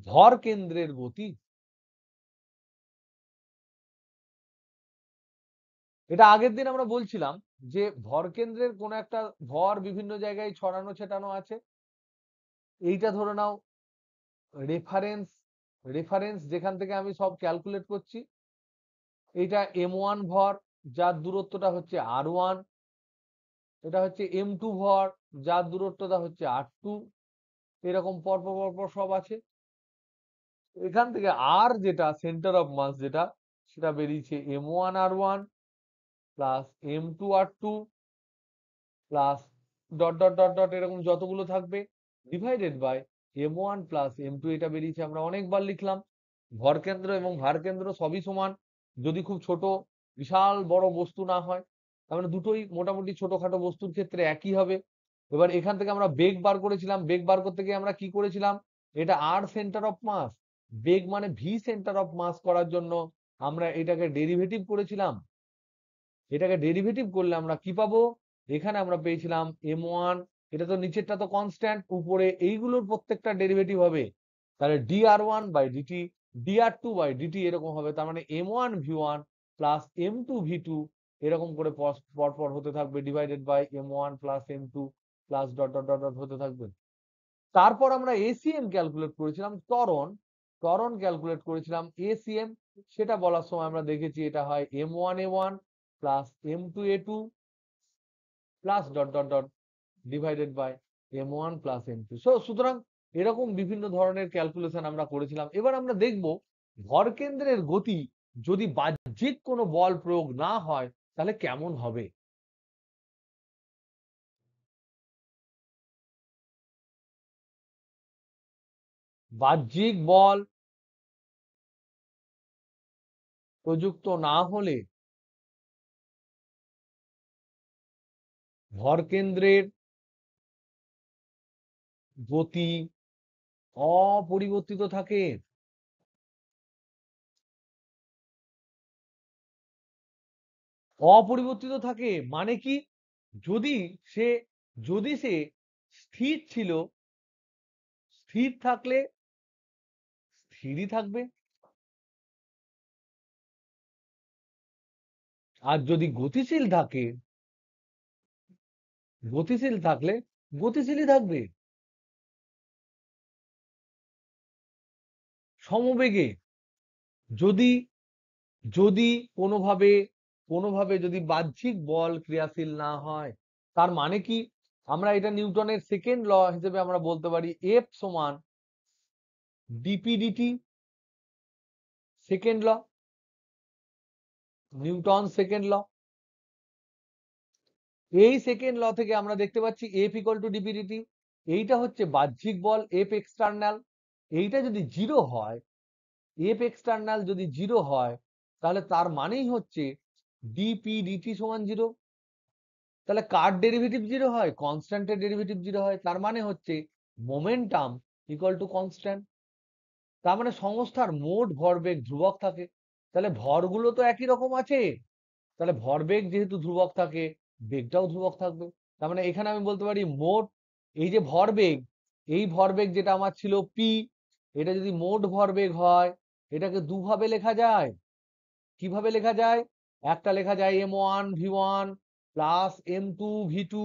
ভর কেন্দ্রের গতি। এটা আগের দিন আমরা বলছিলাম যে ভর কেন্দ্রের কোন একটা ভর বিভিন্ন জায়গায় ছড়ানো ছেটানো আছে। এইটা ধরে নাও রেফারেন্স, রেফারেন্স যেখান থেকে আমি সব ক্যালকুলেট করছি। এইটা m1 ভর, যার দূরত্বটা হচ্ছে r1। এটা হচ্ছে m2 ভর, যার দূরত্বটা হচ্ছে r2। এরকম পরপর পরপর সব আছে। এখান থেকে আর যেটা সেন্টার অফ মাস যেটা, সেটা বেরিয়েছে m1r1 plus m2r2 plus dot dot dot dot এরকম যতগুলো থাকবে divided by m1 plus m2। এটা বেরিয়েছে, আমরা অনেকবার লিখলাম। ভর কেন্দ্র এবং ভার কেন্দ্র সবই সমান, যদি খুব ছোট বিশাল বড় বস্তু না হয়, তার মানে দুটোই মোটামুটি ছোটখাটো বস্তুর ক্ষেত্রে একই হবে। এবার এখান থেকে আমরা বেগ বার করেছিলাম, বেগ বার করতে গিয়ে আমরা কি করেছিলাম? এটা আর সেন্টার অফ মাস, বেগ মানে ভি সেন্টার অফ মাস করার জন্য আমরা এটাকে ডেরিভেটিভ করেছিলাম। এটাকে ডেরিভেটিভ করলে আমরা কি পাবো? এখানে আমরা পেয়েছিলাম m1, এটা তো নিচেরটা তো কনস্ট্যান্ট, উপরে এইগুলোর প্রত্যেকটা ডেরিভেটিভ হবে, তাহলে dr1/dt dr2/dt এরকম হবে। তার মানে m1v1 প্লাস m2v2 এরকম করে পরপর হতে থাকবে, divided by m1 plus m2 plus dot dot dot dot হতে থাকবে। তারপর আমরা এসিএম ক্যালকুলেট করেছিলাম, ত্বরণ, ত্বরণ ক্যালকুলেট করেছিলাম এসিএম। সেটা বলার সময় আমরা দেখেছি এটা হয় m1a1 plus m2a2 plus dot dot dot divided by m1 plus m2। সুতরাং এরকম বিভিন্ন ধরনের ক্যালকুলেশন আমরা করেছিলাম। এবার আমরা দেখব ভরকেন্দ্রের গতি যদি বাহ্যিক কোনো বল প্রয়োগ না হয় তাহলে কেমন হবে। বাহ্যিক বল প্রযুক্ত না হলে ভরকেন্দ্রের গতি অপরিবর্তিত থাকে। অপরিবর্তিত থাকে মানে কি, যদি সে যদি সে স্থির ছিল, স্থির থাকলে স্থিরই থাকবে, আর যদি গতিশীল থাকে, গতিশীল থাকলে গতিশীলই থাকবে। সমবেগে যদি যদি কোনোভাবে কোনোভাবে যদি বাহ্যিক বল ক্রিয়াশীল না হয়, তার মানে কি, আমরা এটা নিউটনের সেকেন্ড ল হিসেবে আমরা বলতে পারি এফ সমান dp dt, second law, Newton second law. এই সেকেন্ড ল থেকে আমরা দেখতে পাচ্ছি এফ ইকুয়াল টু ডিপি/ডিটি। এইটা হচ্ছে বাহ্যিক বল এফ এক্সটার্নাল। এইটা যদি জিরো হয়, এফ এক্সটার্নাল যদি জিরো হয়, তাহলে তার মানেই হচ্ছে ডিপি/ডিটি সমান জিরো। তাহলে কার ডেরিভেটিভ জিরো হয়, কনস্ট্যান্টের ডেরিভেটিভ জিরো হয়, তার মানে হচ্ছে মোমেন্টাম ইকুয়াল টু কনস্ট্যান্ট। তার মানে সংস্থার মোট ভরবেগ ধ্রুবক থাকে। তাহলে ভরগুলো তো একই রকম আছে, তাহলে ভরবেগ যেহেতু ধ্রুবক থাকে, বেগটাও ধ্রুবক থাকবে। তার মানে এখানে আমি বলতে পারি মোট, এই যে ভরবেগ, এই ভরবেগ যেটা আমার ছিল পি, এটা যদি মোট ভরবেগ হয়, এটাকে দুভাবে লেখা যায়। কিভাবে লেখা যায়? একটা লেখা যায় m1v1 plus m2v2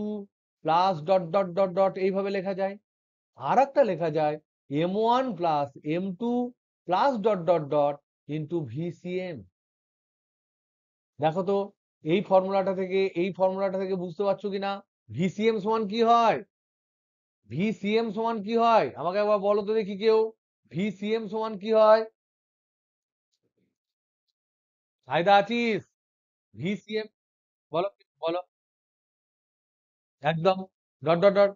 plus dot dot dot dot, এইভাবে লেখা যায়। আর একটা লেখা যায় m1 plus m2 plus dot dot dot into VCM. দেখো তো, এই ফর্মুলাটা থেকে বুঝতে পারছো কিনা ভিসিএম সমান কি হয়? ভিসিএম সমান কি হয় আমাকে একবার বলো তো দেখি কেউ, ভিসিএম সমান কি হয়? ফায়দা আছিস? ভিসিএম বলো, বলো। একদম, ডট ডট ডট।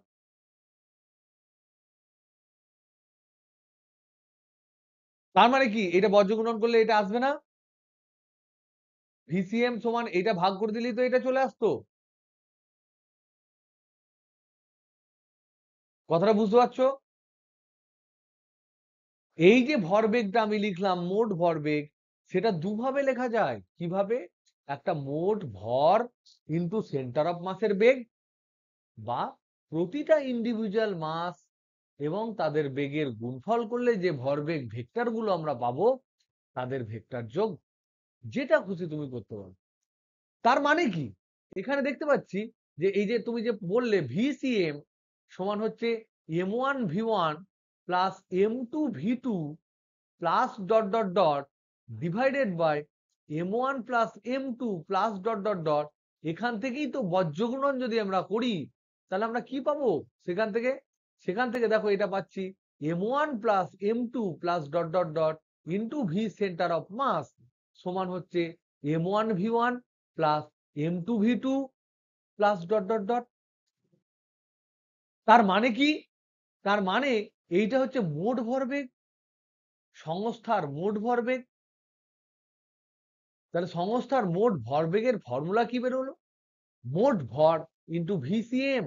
তার মানে কি, এটা বজ্র গুণন করলে এটা আসবে না? ভিসিএম সমান এটা ভাগ করে দিলেই তো এটা চলে আসতো। কথাটা বুঝতে পারছো? এই যে ভরবেগটা আমি লিখলাম মোট ভরবেগ, সেটা দুভাবে লেখা যায়। কিভাবে? একটা মোট ভর ইন্টু সেন্টার অফ মাসের বেগ, বা প্রতিটা ইন্ডিভিজুয়াল মাস এবং তাদের বেগের গুণফল করলে যে ভরবেগ ভেক্টর গুলো আমরা পাবো, তাদের ভেক্টর যোগ। যেটা খুশি তুমি করতে পারো। তার মানে কি, এখানে দেখতে পাচ্ছি যে এই যে তুমি যে বললে ভিসিএম সমান হচ্ছে m1v1 plus m2v2 plus dot dot dot divided by m1 plus m2 plus dot dot dot. এখান থেকেই তো বজ্রগুণন যদি আমরা করি, তাহলে আমরা কি পাবো সেখান থেকে দেখো এটা পাচ্ছি m1 plus m2 plus dot dot dot into v centre of mass সমান হচ্ছে m1v1 plus m2v2 plus dot dot dot. তার মানে কি, তার মানে এইটা হচ্ছে মোট ভরবেগ, সংস্থার মোট ভরবেগ। তাহলে সংস্থার মোট ভরবেগের ফর্মুলা কি বেরোলো? মোট ভর ইন্টু ভিসিএম।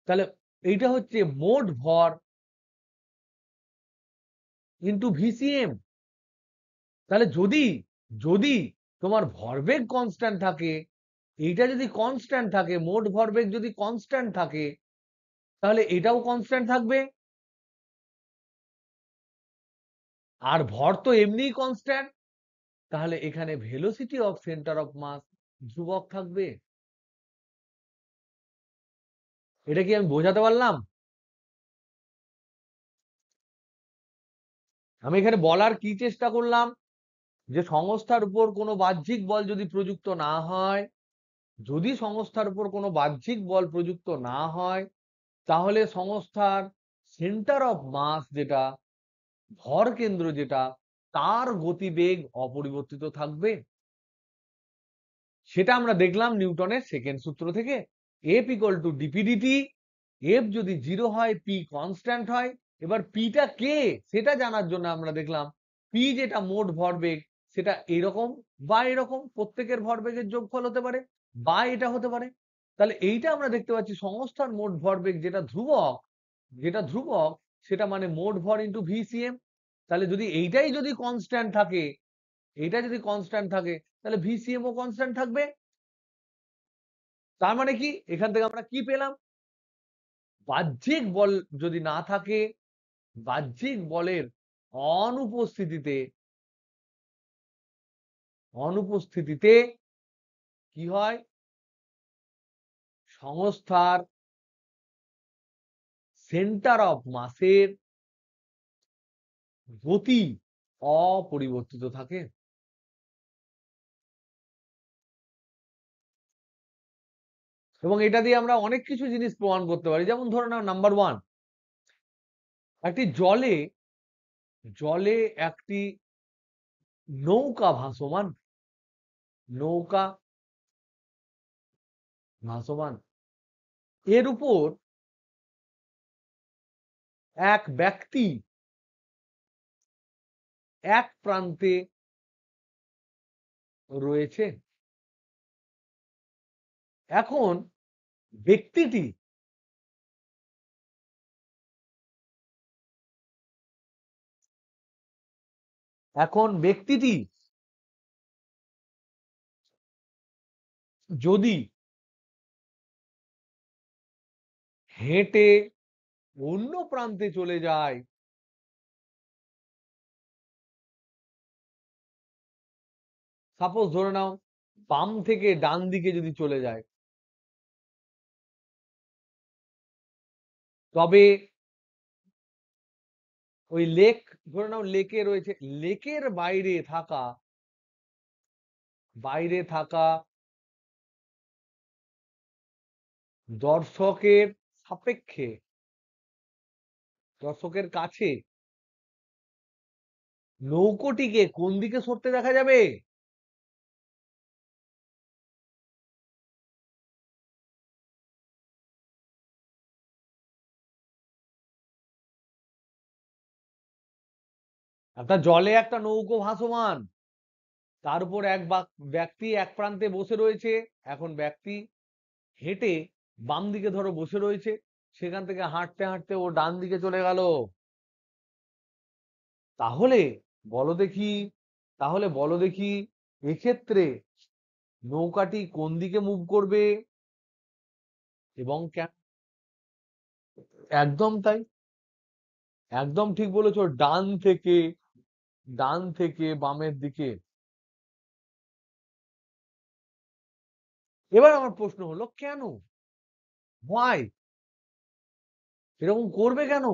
তাহলে এইটা হচ্ছে মোট ভর ইন্টু ভিসিএম। তাহলে যদি যদি তোমার ভরবেগ কনস্ট্যান্ট থাকে, এইটা যদি কনস্ট্যান্ট থাকে, মোট ভরবেগ যদি কনস্ট্যান্ট থাকে, তাহলে এটাও কনস্ট্যান্ট থাকবে। আর ভর তো এমনিই কনস্ট্যান্ট, তাহলে এখানে velocity of centre of mass ধ্রুবক থাকবে। এটা কি আমি বোঝাতে পারলাম? আমি এখানে বলার কি চেষ্টা করলাম, যে সংস্থার উপর কোনো বাহ্যিক বল যদি প্রযুক্ত না হয়, যদি সংস্থার উপর কোনো বাহ্যিক বল প্রযুক্ত না হয়, তাহলে সংস্থার সেন্টার অফ মাস যেটা, ভর কেন্দ্র যেটা, তার গতিবেগ অপরিবর্তিত থাকবে। সেটা আমরা দেখলাম নিউটনের সেকেন্ড সূত্র থেকে, এফ ইকুয়াল টু ডিপি/ডিটি। এফ যদি জিরো হয়, পি কনস্ট্যান্ট হয়। এবার পিটা কে সেটা জানার জন্য আমরা দেখলাম পি যেটা মোট ভরবেগ, সেটা এরকম বা এরকম প্রত্যেকের ভরবেগের যোগফল হতে পারে, বা এটা হতে পারে। তাহলে এইটা আমরা দেখতে পাচ্ছি সংস্থার মোট ভরবেগ যেটা ধ্রুবক, যেটা ধ্রুবক সেটা মানে মোট ভর ইন্টু ভিসিএম। তাহলে যদি এইটাই যদি কনস্ট্যান্ট থাকে, এটা যদি কনস্ট্যান্ট থাকে তাহলে ভিসিএম ও কনস্ট্যান্ট থাকবে। তার মানে কি এখান থেকে আমরা কি পেলাম? বাহ্যিক বল যদি না থাকে, বাহ্যিক বলের অনুপস্থিতিতে অনুপস্থিতিতে কি হয়? সংস্থার সেন্টার অফ মাসের গতি অপরিবর্তিত থাকে। এবং এটা দিয়ে আমরা অনেক কিছু জিনিস প্রমাণ করতে পারি। যেমন ধরে নাও নাম্বার 1, একটি জলে জলে একটি নৌকা ভাসমান, নৌকা ভাসমান, এর উপর এক ব্যক্তি এক প্রান্তে রয়েছে। এখন ব্যক্তিটি এখন ব্যক্তিটি যদি হেঁটে অন্য প্রান্তে চলে যায়, সাপোজ ধরে নাও বাম থেকে ডান দিকে যদি চলে যায়, তবে ওই লেক, ধরে নাও লেকে রয়েছে, লেকের বাইরে থাকা দর্শকের সাপেক্ষে, দর্শকের কাছে নৌকোটিকে কোন দিকে সরতে দেখা যাবে? একটা জলে একটা নৌকো ভাসমান, তার উপর ব্যক্তি এক প্রান্তে বসে রয়েছে। এখন ব্যক্তি হেঁটে বাম দিকে ধরো বসে রয়েছে, সেখান থেকে হাঁটতে হাঁটতে ও ডান দিকে চলে গেল। তাহলে বলো দেখি বলো দেখি এক্ষেত্রে নৌকাটি কোন দিকে মুভ করবে এবং কেন? একদম তাই, একদম ঠিক বলেছো, ডান থেকে বামের দিকে। এবার আমার প্রশ্ন হলো কেন? হোয়াই? এরকম করবে কেন?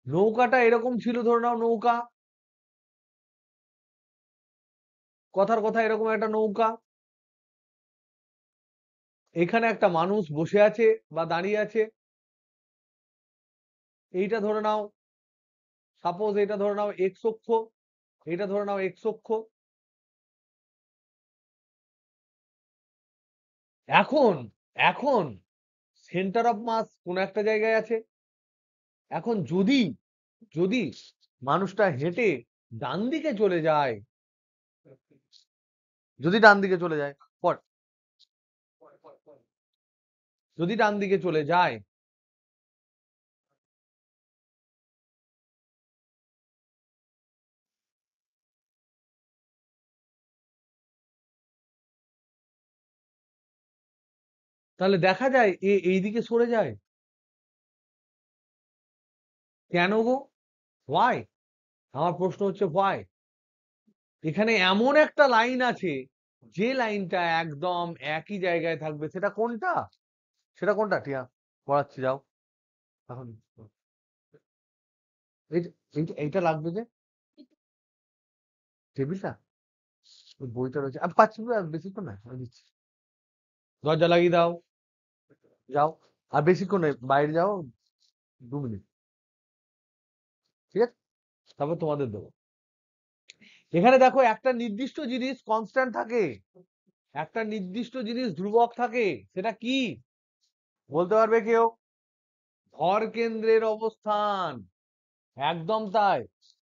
নৌকাটা এরকম ছিল, ধরে নাও নৌকা, কথার কথা এরকম একটা নৌকা, এখানে একটা মানুষ বসে আছে বা দাঁড়িয়ে আছে। এইটা ধরে নাও, সাপোজ এটা ধরে নাও এক্স অক্ষ, এটা ধরে নাও এক্স অক্ষ। এখন এখন সেন্টার অফ মাস কোন একটা জায়গায় আছে। এখন যদি যদি মানুষটা হেঁটে ডান দিকে চলে যায়, যদি ডান দিকে চলে যায় পর যদি ডান দিকে চলে যায়, তাহলে দেখা যায় এইদিকে সরে যায়। কেন গো? হোয়াই? আমার প্রশ্ন হচ্ছে হোয়াই? এখানে এমন একটা লাইন আছে, যে লাইনটা একদম একই জায়গায় থাকবে। সেটা কোনটা? সেটা কোনটা টিয়া? পড়াচ্ছি, যাও এখন। এইটা লাগবে যে টেবিলটা, ওই বইটা রয়েছে। আমি পাচ্ছি না, বেশিক্ষণ না, আমি দিচ্ছি। দরজা লাগিয়ে দাও, যাও। আর বেশিক্ষণ নয়, বাইরে যাও 2 মিনিট, ঠিক আছে? তারপর তোমাদের দেবো। এখানে দেখো একটা নির্দিষ্ট জিনিস কনস্ট্যান্ট থাকে, একটা নির্দিষ্ট জিনিস ধ্রুবক থাকে। সেটা কি বলতে পারবে কেউ? ভর কেন্দ্রের অবস্থান। একদম তাই,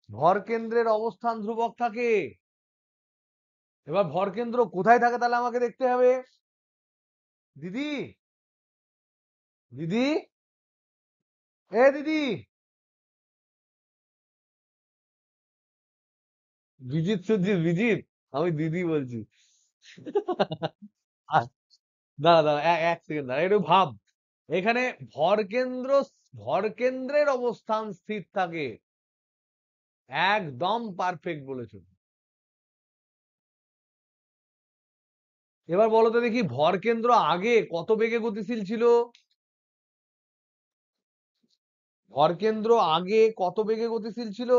ভর কেন্দ্রের অবস্থান ধ্রুবক থাকে। এবার ভর কেন্দ্র কোথায় থাকে তাহলে আমাকে দেখতে হবে। দিদি, দিদি, এ দিদি, বিজিত সুজিত বিজিত, আমি দিদি বলছি। আহ, দাঁড়া দাঁড়া, এক সেকেন্ড দাঁড়া, একটু ভাব। এখানে ভরকেন্দ্র, ভরকেন্দ্রের অবস্থান স্থির থাকে। একদম পারফেক্ট বলেছো। এবার বলো তো দেখি, ভরকেন্দ্র আগে কত বেগে গতিশীল ছিল? ভরকেন্দ্র আগে কত বেগে গতিশীল ছিল?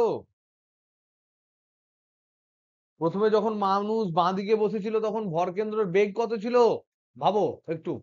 প্রথমে যখন মানুষ বাঁ দিকে বসেছিল তখন ভরকেন্দ্রের বেগ কত ছিল? ভাবো একটু।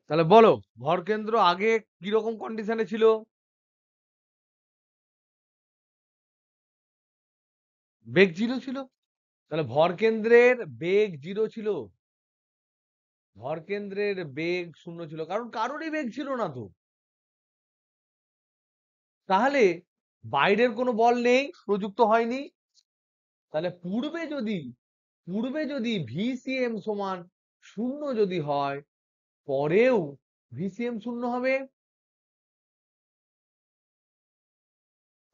তাহলে বলো, ভরকেন্দ্র আগে কিরকম কন্ডিশনে ছিল? বেগ জিরো ছিল। তাহলে ভরকেন্দ্রের বেগ জিরো ছিল, ভরকেন্দ্রের বেগ শূন্য ছিল, কারণ কারোরই বেগ ছিল না তো। তাহলে বাইরের কোনো বল নেই, প্রযুক্ত হয়নি। তাহলে পূর্বে যদি ভিসিএম সমান শূন্য যদি হয়, পরেও ভিসিএম শূন্য হবে।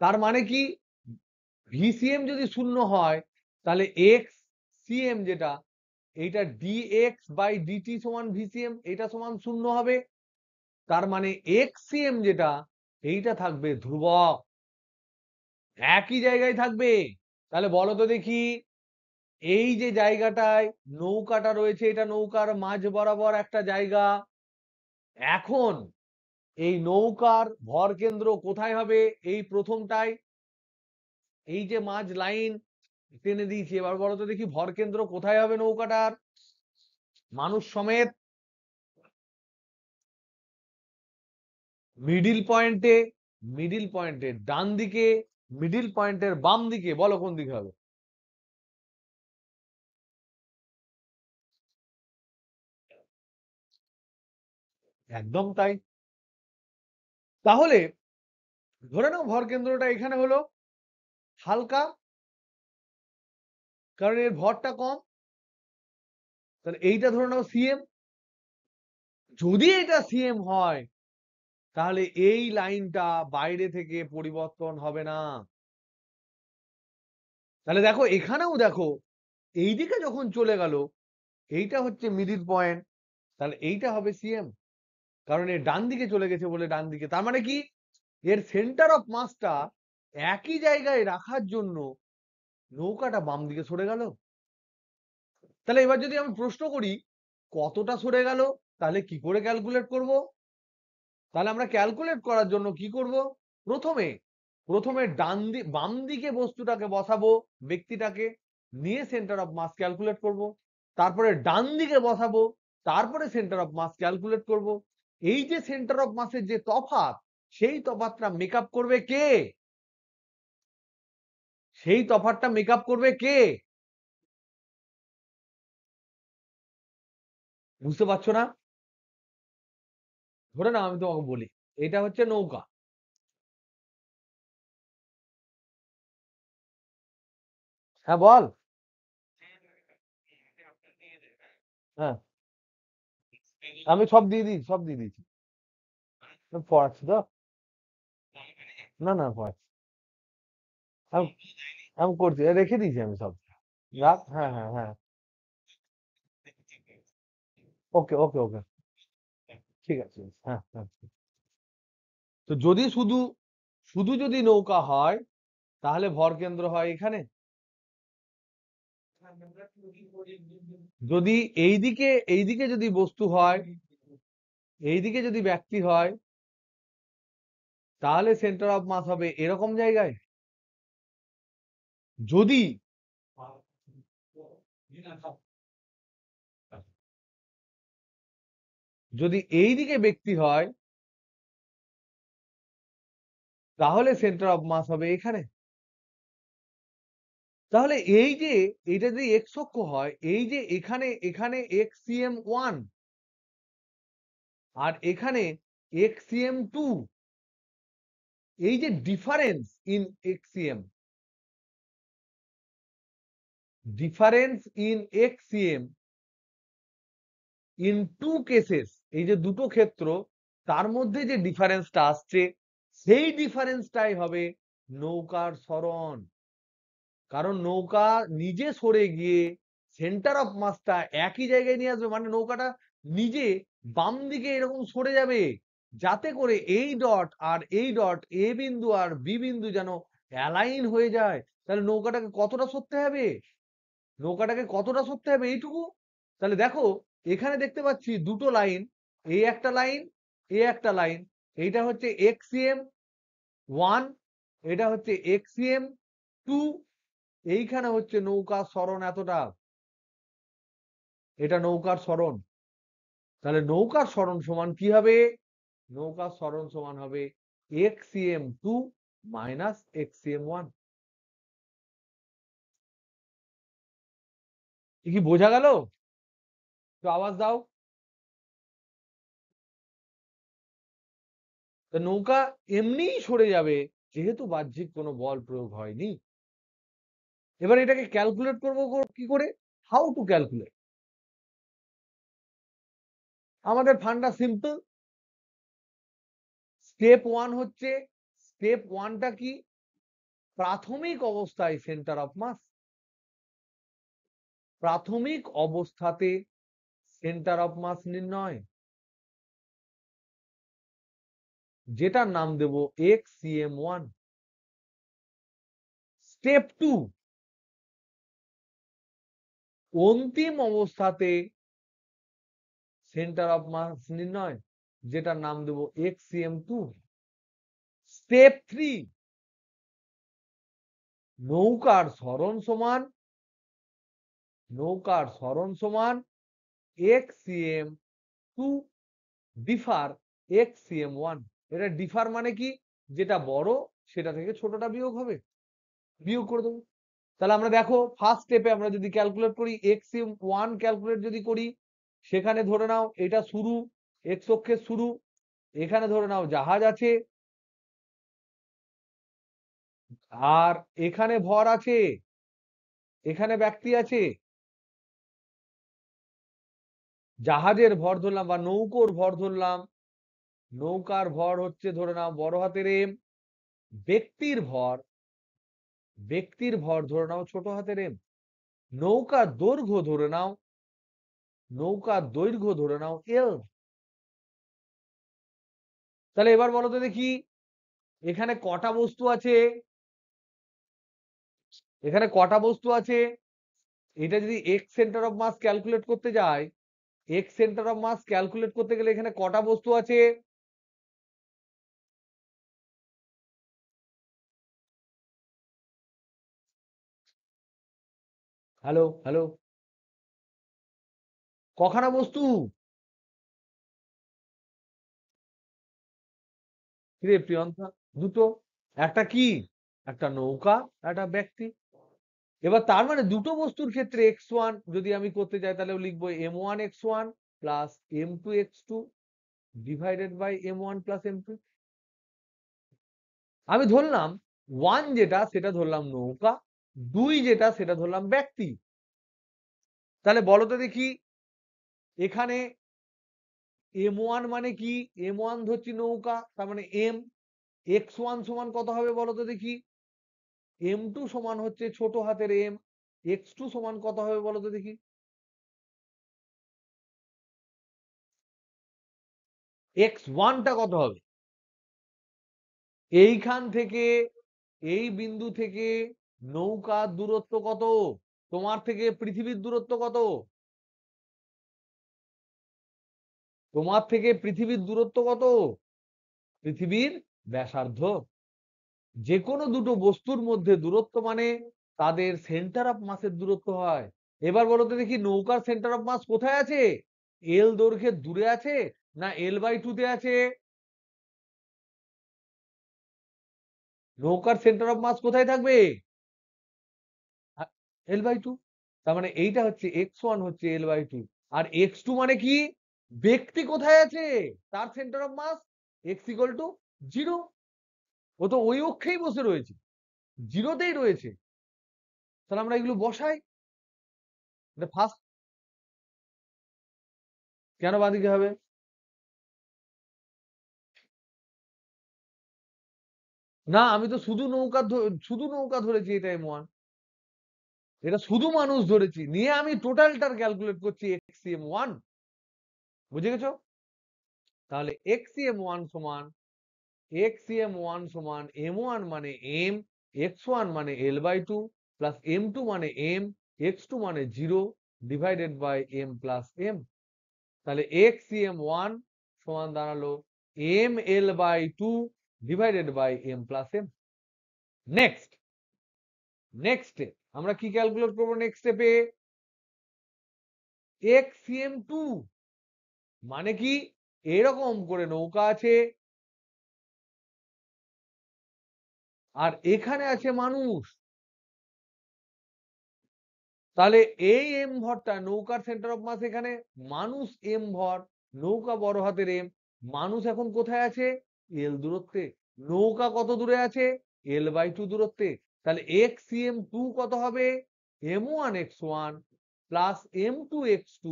তার মানে কি, ভিসিএম যদি শূন্য হয়, তাহলে এক্স সিএম যেটা, এইটা ডিএক্স বাই ডিটি সমান ভিসিএম, এটা সমান শূন্য হবে। তার মানে এক্স সিএম যেটা, এইটা থাকবে ধ্রুবক, একই জায়গায় থাকবে। তাহলে বলো তো দেখি, এই যে জায়গাটায় নৌকাটা রয়েছে, এটা নৌকার মাঝ বরাবর একটা জায়গা। এখন এই নৌকার ভরকেন্দ্র কোথায় হবে? এই প্রথমটায়, এই যে মাঝ লাইন টেনে দিয়েছি, এবার বলো তো দেখি ভরকেন্দ্র কোথায় হবে নৌকাটার, মানুষ সমেত? মিডিল পয়েন্টে, মিডিল পয়েন্টের ডান দিকে, মিডিল পয়েন্টের বাম দিকে, বলো কোন দিকে হবে? একদম তাই। তাহলে ধরে নাও ভরকেন্দ্রটা এখানে হলো, হালকা, কারণ এর ভরটা কম। তাহলে এইটা ধরে নাও সিএম। যদি এটা সিএম হয়, তাহলে এই লাইনটা বাইরে থেকে পরিবর্তন হবে না। তাহলে দেখো, এখানেও দেখো, এইদিকে যখন চলে গেল, এইটা হচ্ছে মিডিল পয়েন্ট, তাহলে এইটা হবে সিএম, কারণ এর ডান দিকে চলে গেছে বলে ডান দিকে। তার মানে কি, এর সেন্টার অফ মাসটা একই জায়গায় রাখার জন্য নৌকাটা বাম দিকে সরে গেল। তাহলে এবার যদি আমি প্রশ্ন করি কতটা সরে গেল, তাহলে কি করে ক্যালকুলেট করব? তাহলে আমরা ক্যালকুলেট করার জন্য কি করব? প্রথমে প্রথমে বাম দিকে বস্তুটাকে বসাবো, ব্যক্তিটাকে নিয়ে সেন্টার অফ মাস ক্যালকুলেট করব। তারপরে ডান দিকে বসাবো, তারপরে সেন্টার অফ মাস ক্যালকুলেট করব। এই যে সেন্টার অফ মাসের যে তফাৎ, সেই তফাৎটা মেকআপ করবে কে? সেই তফাৎটা মেকআপ করবে কে? বুঝতে পারছো না? ধরে নাও আমি তোমাকে বলি, এটা হচ্ছে নৌকা। হ্যাঁ বল। হ্যাঁ, আমি সব দিয়ে দিই, সব দিয়ে দিয়েছি। আমি পড়াচ্ছি তো। না না, পড়াচ্ছি। আমি আমি করছি, রেখে দিয়েছি আমি সব। রাখ, হ্যাঁ হ্যাঁ হ্যাঁ। ওকে ওকে ওকে। ঠিক আছে, হ্যাঁ হ্যাঁ। তো যদি শুধু শুধু যদি নৌকা হয়, তাহলে ভরকেন্দ্র হয় এখানে। যদি এইদিকে যদি বস্তু হয়, এইদিকে যদি ব্যক্তি হয়, তাহলে সেন্টার অফ মাস হবে এরকম জায়গায়। যদি যদি এইদিকে ব্যক্তি হয়, তাহলে সেন্টার অফ মাস হবে এখানে। তাহলে এই যে এটা যদি এক্স অক্ষ হয়, এই যে এখানে এখানে xcm1 আর এখানে xcm2, এই যে difference in xcm, difference in xcm in two cases, এই যে দুটো ক্ষেত্র তার মধ্যে যে ডিফারেন্সটা আসছে সেই ডিফারেন্সটাই হবে নৌকার সরণ। কারণ নৌকা নিজে সরে গিয়ে সেন্টার অফ মাসটা একই জায়গায় নিয়ে আসবে, মানে নৌকাটা নিজে বাম দিকে এরকম সরে যাবে, যাতে করে এই ডট আর এই ডট, এ বিন্দু আর বি বিন্দু যেন অ্যালাইন হয়ে যায়। তাহলে নৌকাটাকে কতটা সরতে হবে, নৌকাটাকে কতটা সরতে হবে, এইটুকু। তাহলে দেখো এখানে দেখতে পাচ্ছি দুটো লাইন, এই একটা লাইন, এ একটা লাইন, এইটা হচ্ছে xcm1, এটা হচ্ছে xcm2, এইখানে হচ্ছে নৌকার সরণ এতটা, এটা নৌকার সরণ। তাহলে নৌকার সরণ সমান কি হবে, নৌকার সরণ সমান হবে xcm2 মাইনাস xcm1। কি বোঝা গেল? তো আওয়াজ দাও। তো নৌকা এমনিই সরে যাবে যেহেতু বাহ্যিক কোনো বল প্রয়োগ হয়নি। এবার এটাকে ক্যালকুলেট করবো কি করে, হাউ টু ক্যালকুলেট? আমাদের ফান্ডা সিম্পল। স্টেপ ওয়ান হচ্ছে, স্টেপ ওয়ানটা কি, প্রাথমিক অবস্থায় সেন্টার অফ মাস, প্রাথমিক অবস্থাতে সেন্টার অফ মাস নির্ণয়, যেটার নাম দেব xcm1। স্টেপ টু, অন্তিম অবস্থাতে সেন্টার অফ মাস নির্ণয়, যেটার নাম দেব xcm2। স্টেপ থ্রি, নৌকার সরণ সমান, নৌকার সরণ সমান xcm2 ডিফার xcm1। এটা ডিফার মানে কি, যেটা বড় সেটা থেকে ছোটটা বিয়োগ হবে, বিয়োগ করে দেবো। তাহলে আমরা দেখো ফার্স্ট স্টেপে আমরা যদি ক্যালকুলেট করি, xcm1 ক্যালকুলেট যদি করি, সেখানে ধরে নাও এটা শুরু, এক্স অক্ষের শুরু, এখানে ধরে নাও জাহাজ আছে, আর এখানে ভর আছে, এখানে ব্যক্তি আছে, জাহাজের ভর ধরলাম বা নৌকোর ভর ধরলাম, নৌকার ভর হচ্ছে ধরে নাও বড় হাতের এম, ব্যক্তির ভর, ব্যক্তির ভর ধরে নাও ছোট হাতের এম, নৌকার দৈর্ঘ্য ধরে নাও, নৌকার দৈর্ঘ্য ধরে নাও এল। তাহলে এবার বলো তো দেখি, এখানে কটা বস্তু আছে, এখানে কটা বস্তু আছে, এটা যদি x centre of mass calculate করতে যায়, x centre of mass calculate করতে গেলে এখানে কটা বস্তু আছে, হ্যালো হ্যালো, কখানা বস্তু রে প্রিয়ঙ্কা? দুটো। একটা কি, একটা নৌকা, একটা ব্যক্তি। এবার তার মানে দুটো বস্তুর ক্ষেত্রে x1 যদি আমি করতে চাই, তাহলে লিখবো m1x1 plus m2x2 divided by m1 plus m2। আমি ধরলাম ওয়ান যেটা সেটা ধরলাম নৌকা, দুই যেটা সেটা ধরলাম ব্যক্তি। তাহলে বলো তো দেখি, এখানে m1 মানে কি, m1 ধরছি নৌকা, তার মানে m, x1 সমান কত হবে বলো তো দেখি, m2 সমান হচ্ছে ছোট হাতের m, x2 সমান কত হবে বলো তো দেখি, x1 টা কত হবে, এইখান থেকে এই বিন্দু থেকে নৌকার দূরত্ব কত, তোমার থেকে পৃথিবীর দূরত্ব কত, তোমার থেকে পৃথিবীর দূরত্ব কত, পৃথিবীর ব্যাসার্ধ। যে কোনো দুটো বস্তুর মধ্যে দূরত্ব মানে তাদের সেন্টার অফ মাসের দূরত্ব হয়। এবার বলো তো দেখি, নৌকার সেন্টার অফ মাস কোথায় আছে, এল দৈর্ঘ্যের দূরে আছে না L/2 তে আছে, নৌকার সেন্টার অফ মাস কোথায় থাকবে, L/2। তার মানে এইটা হচ্ছে x1 হচ্ছে L/2। আর x2 মানে কি? ব্যক্তি কোথায় আছে? তার সেন্টার অফ মাস x = 0। ও তো ওই অক্ষেই বসে রয়েছে, 0তেই রয়েছে। তাহলে আমরা এগুলো বসাই। ফার্স্ট কেন বাঁদিকে হবে? না, আমি তো শুধু নৌকা ধরেছি, এটা M1। এটা শুধু মানুষ ধরেছি, নিয়ে আমি টোটালটার ক্যালকুলেট করছি xcm1। বুঝে গেছো? তাহলে xcm1 সমান m1 মানে m, x1 মানে L/2 প্লাস m2 মানে m, x2 মানে 0 divided by m plus m। তাহলে xcm1 সমান দাঁড়ালো mL/2 divided by m plus m। Next step আমরা কি ক্যালকুলেট করবো? নেক্সট স্টেপে xcm2 মানে কি? এরকম করে নৌকা আছে, আর এখানে আছে মানুষ। তাহলে এই এম ভরটা, নৌকার সেন্টার অফ মাস এখানে, মানুষ এম ভর, নৌকা বড় হাতের এম, মানুষ এখন কোথায় আছে? এল দূরত্বে। নৌকা কত দূরে আছে? L/2 দূরত্বে। তাহলে xcm2 কত হবে? m1x1 plus m2x2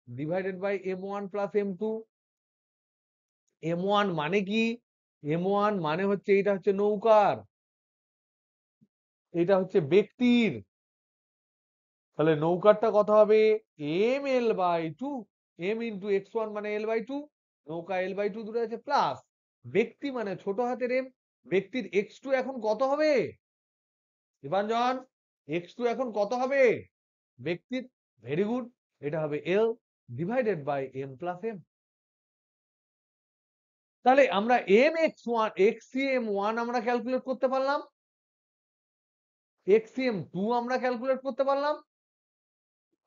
divided by m1 plus m2। m1 মানে কি? m1 মানে হচ্ছে, এটা হচ্ছে নৌকার, এটা হচ্ছে ব্যক্তির। তাহলে নৌকারটা কত হবে? mL/2, m ইন্টু x1 মানে L/2, নৌকা L/2 দূরে আছে, প্লাস ব্যক্তি মানে ছোট হাতের m, ব্যক্তির x2 এখন কত হবে? দীপাঞ্জন, x2 এখন কত হবে ব্যক্তির? ভেরি গুড, এটা হবে L divided by m plus m। তাহলে আমরা xcm1 আমরা ক্যালকুলেট করতে পারলাম, xcm2 আমরা ক্যালকুলেট করতে পারলাম।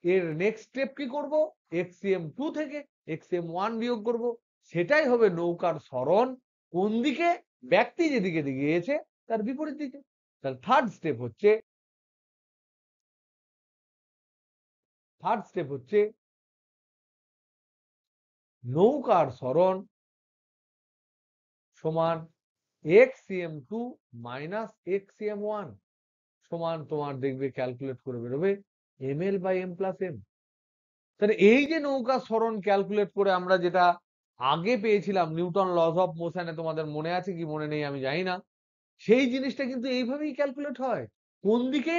এর নেক্সট স্টেপ কি করব? xcm2 থেকে xcm1 বিয়োগ করব, সেটাই হবে নৌকার সরণ কোন দিকে? ব্যক্তি যেদিকে গিয়েছে তার বিপরীত দিকে। তাহলে থার্ড স্টেপ হচ্ছে নৌকার সরণ সমান xcm2 মাইনাস xcm1 সমান, তোমার দেখবে ক্যালকুলেট করে বেরোবে mL/m প্লাস m। তাহলে এই যে নৌকা সরণ ক্যালকুলেট করে আমরা যেটা আগে পেয়েছিলাম নিউটন লজ অফ মোশনে, তোমাদের মনে আছে কি মনে নেই আমি জানি না, সেই জিনিসটা কিন্তু এইভাবেই ক্যালকুলেট হয়। কোন দিকে?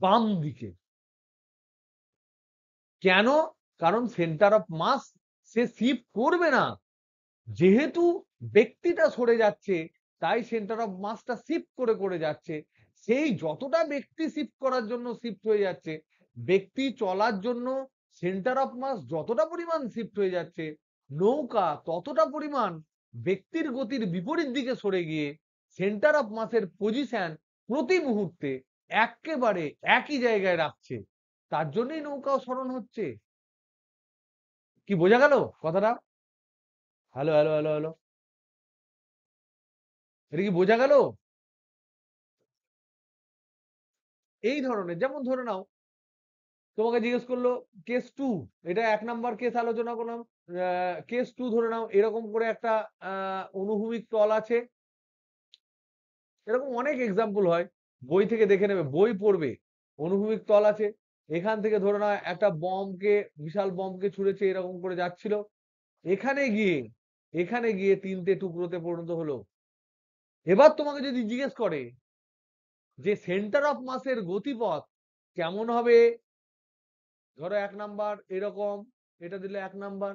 বাম দিকে। কেন? কারণ সেন্টার অফ মাস সে শিফট করবে না, যেহেতু ব্যক্তিটা সরে যাচ্ছে, তাই সেন্টার অফ মাসটা শিফট করে করে যাচ্ছে। সেই যতটা ব্যক্তি শিফট করার জন্য শিফট হয়ে যাচ্ছে, ব্যক্তি চলার জন্য সেন্টার অফ মাস যতটা পরিমাণ শিফট হয়ে যাচ্ছে, নৌকা ততটা পরিমাণ ব্যক্তির গতির বিপরীত দিকে সরে গিয়ে সেন্টার অফ মাসের পজিশন প্রতি মুহূর্তে একেবারে একই জায়গায় রাখছে। তার জন্যই নৌকাও সরণ হচ্ছে। কি বোঝা গেল কথাটা? হ্যালো হ্যালো হ্যালো হ্যালো, এটা কি বোঝা গেল? এই ধরনের, যেমন ধরে নাও তোমাকে জিজ্ঞেস করলো কেস 2, এটা 1 নাম্বার কেস আলোচনা করলাম। কেস 2 ধরে নাও, এরকম করে একটা অনুভূমিক তল আছে। এরকম অনেক এক্সাম্পল হয়, বই থেকে দেখে নেবে, বই পড়বে। অনুভূমিক তল আছে, এখান থেকে ধরে নাও একটা বমকে, বিশাল বমকে ছুঁড়েছে, এরকম করে যাচ্ছিল, এখানে গিয়ে এখানে গিয়ে 3টে টুকরোতে পরিণত হলো। এবার তোমাকে যদি জিজ্ঞেস করে যে সেন্টার অফ মাসের গতিপথ কেমন হবে, ধরো 1 নাম্বার এরকম, এটা দিল 1 নাম্বার,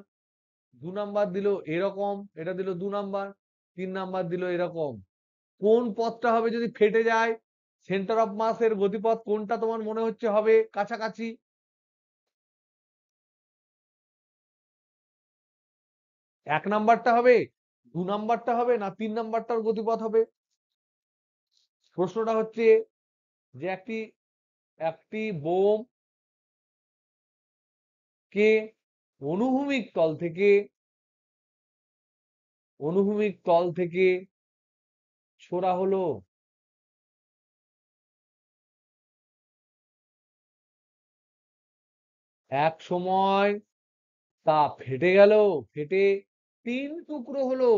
2 নাম্বার দিল এরকম, এটা দিল 2 নাম্বার, 3 নাম্বার দিল এরকম, কোন পথটা হবে যদি ফেটে যায়? সেন্টার অফ মাস এর গতিপথ কোনটা তোমার মনে হচ্ছে হবে কাছাকাছি? 1 নাম্বারটা হবে, 2 নাম্বারটা হবে, না 3 নাম্বারটার গতিপথ হবে? প্রশ্নটা হচ্ছে যে একটি একটি বোম কে অনুভূমিক তল থেকে ছোড়া হলো, এক সময় তা ফেটে গেল, ফেটে 3 টুকরো হলো।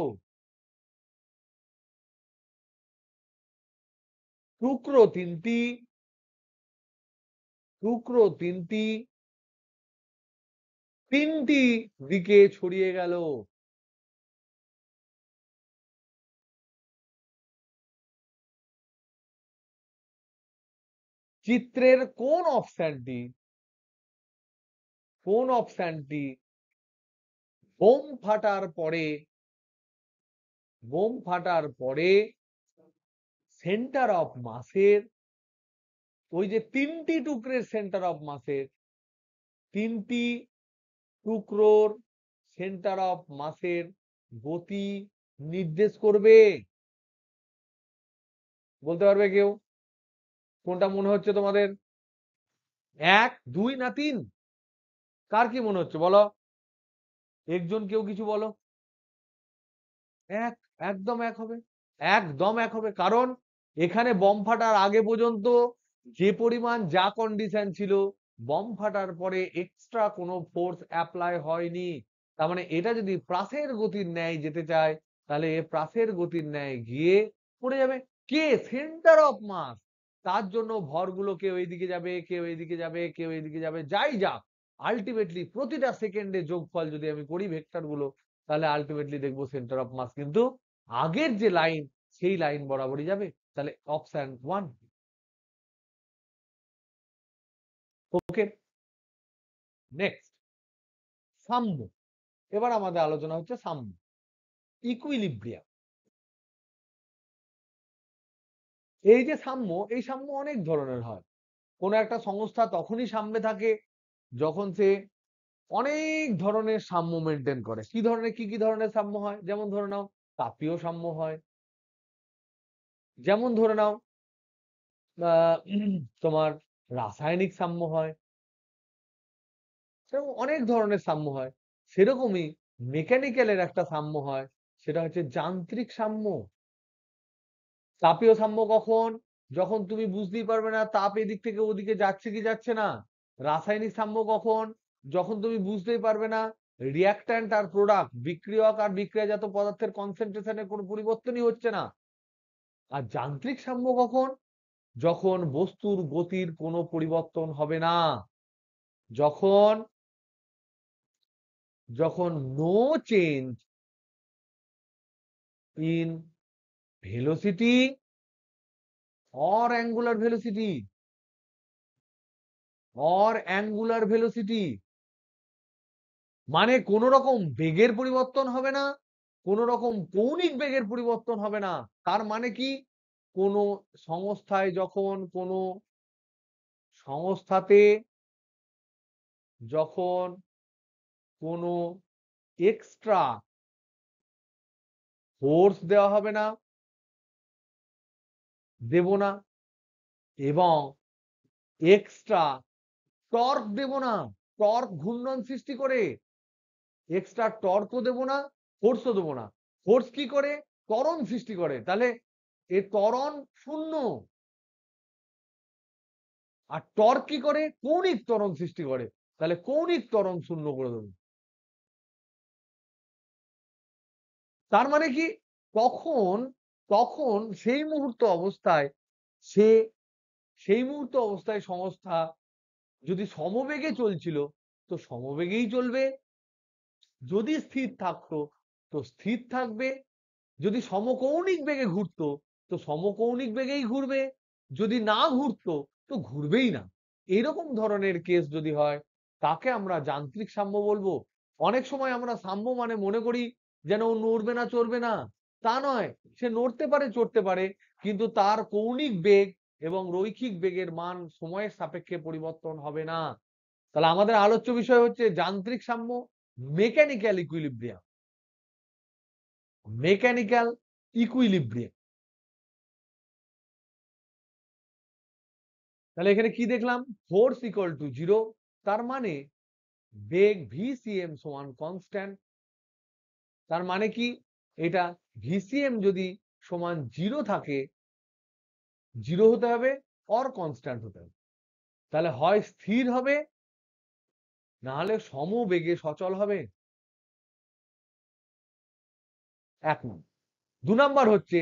টুকরো 3টি, টুকরো 3টি, 3টি দিকে ছড়িয়ে গেল। চিত্রের কোন অপশনটি, কোন অপশনটি বোম ফাটার পরে, বোম ফাটার পরে সেন্টার অফ মাসের, ওই যে 3টি টুকরের সেন্টার অফ মাসের, 3টি টুকরোর সেন্টার অফ মাসের গতি নির্দেশ করবে? বলতে পারবে কেউ? কোনটা মনে হচ্ছে তোমাদের? 1, 2 না 3? কার কি মনে হচ্ছে বলো? একজন কেউ কিছু বলো। এক, একদম এক হবে, একদম এক হবে। কারণ এখানে বম ফাটার আগে পর্যন্ত যে পরিমাণ যা কন্ডিশন ছিল, বম ফাটার পরে এক্সট্রা কোনো ফোর্স অ্যাপ্লাই হয়নি। তার মানে এটা যদি প্রাসের গতির ন্যায় যেতে চায়, তাহলে প্রাসের গতির ন্যায় গিয়ে পড়ে যাবে। কে? Centre of mass. তার জন্য ভরগুলো কেউ এইদিকে যাবে, কেউ এইদিকে যাবে, কেউ এইদিকে যাবে, যাই যাক আলটিমেটলি প্রতিটা সেকেন্ডে যোগফল যদি আমি করি ভেক্টর গুলো, তাহলে আলটিমেটলি দেখবো সেন্টার অফ মাস কিন্তু আগের যে লাইন সেই লাইন বরাবরই যাবে। তাহলে অপশন 1। ওকে, নেক্সট সাম্য। এবার আমাদের আলোচনা হচ্ছে সাম্য, ইকুইলিব্রিয়াম। এই যে সাম্য, এই সাম্য অনেক ধরনের হয়। কোন একটা সংস্থা তখনই সাম্যে থাকে যখন সে অনেক ধরনের সাম্য মেনটেন করে। কি ধরনের, কি কি ধরনের সাম্য হয়? যেমন ধরে নাও তাপীয় সাম্য হয়, যেমন ধরে নাও তোমার রাসায়নিক সাম্য হয়, সেরকম অনেক ধরনের সাম্য হয়। সেরকমই মেকানিক্যালের একটা সাম্য হয়, সেটা হচ্ছে যান্ত্রিক সাম্য। তাপীয় সাম্য কখন? যখন তুমি বুঝতেই পারবে না তাপ এদিক থেকে ওদিকে যাচ্ছে কি যাচ্ছে না। রাসায়নিক সাম্য কখন? যখন তুমি বুঝতেই পারবে না রিয়াক্ট্যান্ট আর প্রোডাক্ট, বিক্রিয়ক আর বিক্রিয়াজাত পদার্থের কনসেন্ট্রেশনের কোনো পরিবর্তনই হচ্ছে না। আর যান্ত্রিক সাম্য কখন? যখন বস্তুর গতির কোনো পরিবর্তন হবে না, যখন, যখন no change in velocity or angular velocity, or angular velocity, মানে কোন রকম বেগের পরিবর্তন হবে না, কোন রকম কৌণিক বেগের পরিবর্তন হবে না। তার মানে কি? কোন সংস্থায় যখন কোন সংস্থাতে যখন কোন এক্সট্রা ফোর্স দেওয়া হবে না, দেব না, এবং এক্সট্রা টর্ক দেব না, টর্ক ঘূর্ণন সৃষ্টি করে, এক্সট্রা টর্কও দেব না, ফোর্সও দেবো না। ফোর্স কি করে? ত্বরণ সৃষ্টি করে, তাহলে এ ত্বরণ শূন্য। আর টর্ক কি করে? কৌণিক ত্বরণ সৃষ্টি করে, তাহলে কৌণিক ত্বরণ শূন্য করে দেবো। তার মানে কি? তখন, তখন সেই মুহূর্ত অবস্থায় সে, সেই মুহূর্ত অবস্থায় সংস্থা যদি সমবেগে চলছিল তো সমবেগেই চলবে, যদি স্থির থাকতো তো স্থির থাকবে, যদি সমকৌণিক বেগে ঘুরতো তো সমকৌণিক বেগেই ঘুরবে, যদি না ঘুরতো তো ঘুরবেই না। এরকম ধরনের কেস যদি হয় তাকে আমরা যান্ত্রিক সাম্য বলবো। অনেক সময় আমরা সাম্য মানে মনে করি যেন ও নড়বে না চড়বে না, তা নয়। সে নড়তে পারে চড়তে পারে, কিন্তু তার কৌণিক বেগ এবং রৈখিক বেগের মান সময়ের সাপেক্ষে পরিবর্তন হবে না। তাহলে আমাদের আলোচ্য বিষয় হচ্ছে যান্ত্রিক সাম্য, মেকানিক্যাল ইকুইলিব্রিয়াম, মেকানিক্যাল ইকুইলিব্রিয়াম। তাহলে এখানে কি দেখলাম? ফোর্স ইকুয়াল টু 0, তার মানে বেগ ভিসিএম সমান কনস্ট্যান্ট। তার মানে কি? এটা ভিসিএম যদি সমান 0 থাকে, 0 হতে হবে অর কনস্ট্যান্ট হতে হবে। তাহলে হয় স্থির হবে না হলে সমবেগে সচল হবে। 1 নম্বর। 2 নাম্বার হচ্ছে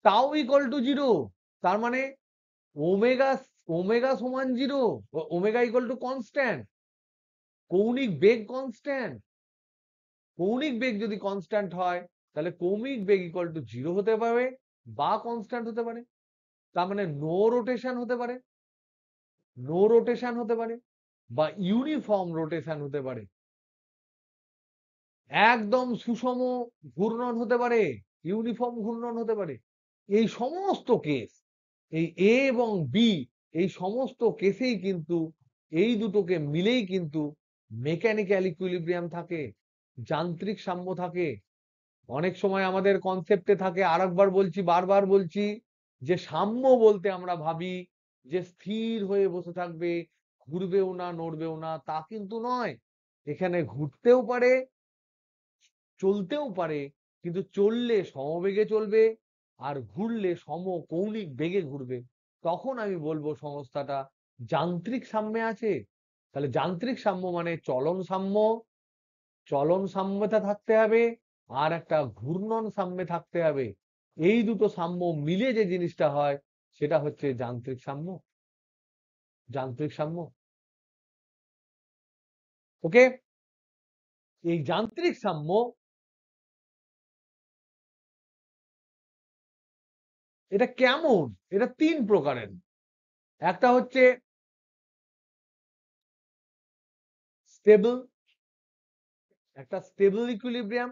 টাউ ইকুয়াল টু 0, তার মানে ওমেগা ওমেগা সমান 0, ওমেগা ইকুয়াল টু কনস্ট্যান্ট, কৌণিক বেগ কনস্ট্যান্ট। কৌণিক বেগ যদি কনস্ট্যান্ট হয় তাহলে কৌণিক বেগ ইকুয়াল টু 0 হতে পারে বা কনস্ট্যান্ট হতে পারে। তার মানে নো রোটেশন হতে পারে, নো রোটেশন হতে পারে বা ইউনিফর্ম রোটেশন হতে পারে, একদম সুষম ঘূর্ণন হতে পারে, ইউনিফর্ম ঘূর্ণন হতে পারে। এই সমস্ত কেস, এই এ এবং বি, এই সমস্ত কেসেই কিন্তু এই দুটোকে মিলেই কিন্তু মেকানিক্যাল ইকুইলিব্রিয়াম থাকে, যান্ত্রিক সাম্য থাকে। অনেক সময় আমাদের কনসেপ্টে থাকে, আরেকবার বলছি, বারবার বলছি, যে সাম্য বলতে আমরা ভাবি যে স্থির হয়ে বসে থাকবে, ঘুরবেও না, নড়বেও না, তা কিন্তু নয়। এখানে ঘুরতেও পারে, চলতেও পারে, কিন্তু চললে সমবেগে চলবে আর ঘুরলে সমকৌণিক বেগে ঘুরবে। তখন আমি বলবো সংস্থাটা যান্ত্রিক সাম্যে আছে। তাহলে যান্ত্রিক সাম্য মানে চলন সাম্য, চলন সাম্যতা থাকতে হবে, আর একটা ঘূর্ণন সাম্যে থাকতে হবে। এই দুটো সাম্য মিলে যে জিনিসটা হয় সেটা হচ্ছে যান্ত্রিক সাম্য। যান্ত্রিক সাম্য। ওকে, এই যান্ত্রিক সাম্য এটা কেমন? এটা 3 প্রকারের। একটা হচ্ছে স্টেবল, একটা স্টেবল ইকুইলিব্রিয়াম,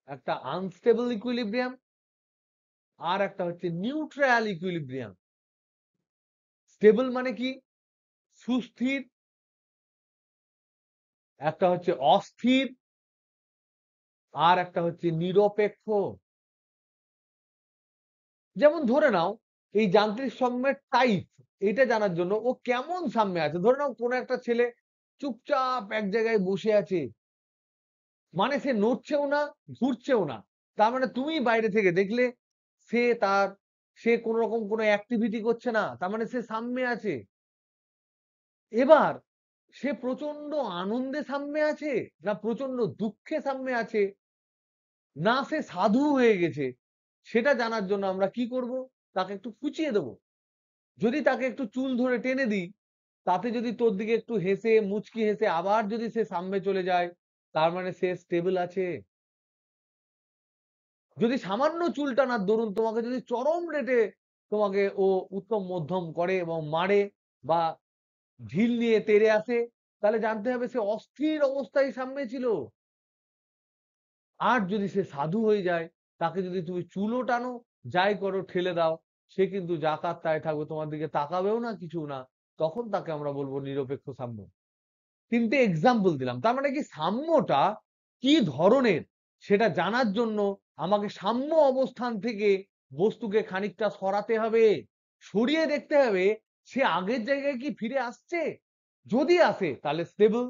একটা আনস্টেবল ইকুইলিব্রিয়াম, আর একটা হচ্ছে নিউট্রাল ইকুইলিব্রিয়াম। স্টেবল মানে কি? সুস্থির। একটা হচ্ছে অস্থির, আর একটা হচ্ছে নিরপেক্ষ। যেমন ধরে নাও এই যান্ত্রিক সাম্যের টাইপ, এটা জানার জন্য ও কেমন সাম্যে আছে। ধরে নাও কোনো একটা ছেলে চুপচাপ এক জায়গায় বসে আছে, মানে সে নড়ছেও না, ঘুরছেও না, তার মানে তুমি বাইরে থেকে দেখলে সে তার, সে কোন রকম কোনো অ্যাক্টিভিটি করছে না, তার মানে সে সাম্যে আছে। এবার সে প্রচন্ড আনন্দে সাম্যে আছে, না প্রচন্ড দুঃখে সাম্যে আছে, না সে সাধু হয়ে গেছে, সেটা জানার জন্য আমরা কি করব? তাকে একটু খুঁচিয়ে দেবো। যদি তাকে একটু চুল ধরে টেনে দিই, তাতে যদি তোর দিকে একটু হেসে, মুচকি হেসে আবার যদি সে সামনে চলে যায়, তার মানে সে স্টেবল আছে। যদি সামান্য চুল টানার দরুন তোমাকে যদি চরম রেটে তোমাকে ও উত্তম মধ্যম করে এবং মারে বা ঢিল নিয়ে তেড়ে আসে, তাহলে জানতে হবে সে অস্থির অবস্থায় সামনে ছিল। আর যদি সে সাধু হয়ে যায়, তাকে যদি তুমি চুলও টানো, যাই করো, ঠেলে দাও, সে কিন্তু যাকাত তাই থাকবে, তোমার দিকে তাকাবেও না, কিছু না। তখন তাকে আমরা বলবো নিরপেক্ষ সাম্য। 3টে এক্সাম্পল দিলাম। তার মানে কি সাম্যটা কি ধরনের সেটা জানার জন্য আমাকে সাম্য অবস্থান থেকে বস্তুকে খানিকটা সরাতে হবে, সরিয়ে দেখতে হবে সে আগের জায়গায় কি ফিরে আসছে। যদি আসে তাহলে স্টেবল,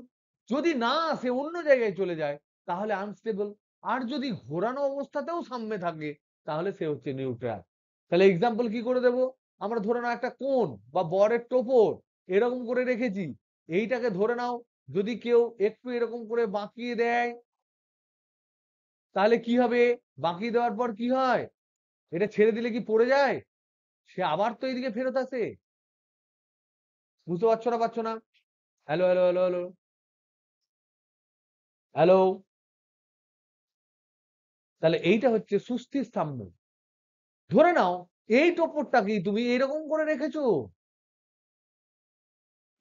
যদি না আসে অন্য জায়গায় চলে যায় তাহলে আনস্টেবল। আর যদি ঘোরানো অবস্থাতেও সাম্যে থাকে তাহলে সে হচ্ছে নিউট্রাল। তাহলে এক্সাম্পল কি করে দেব? আমরা ধরে নাও একটা কোণ বা বরের টোপর এরকম করে রেখেছি, এইটাকে ধরে নাও যদি কেউ একটু এরকম করে বাঁকিয়ে দেয়, তাহলে কি হবে? বাঁকিয়ে দেওয়ার পর কি হয়? এটা ছেড়ে দিলে কি পড়ে যায়? সে আবার তো এইদিকে ফেরত আসে। বুঝতে পারছো না, পারছো না? Hello, hello, hello, hello, hello. তাহলে এইটা হচ্ছে সুস্থির সাম্য। ধরে নাও এই টোপরটাকেই তুমি এরকম করে রেখেছো,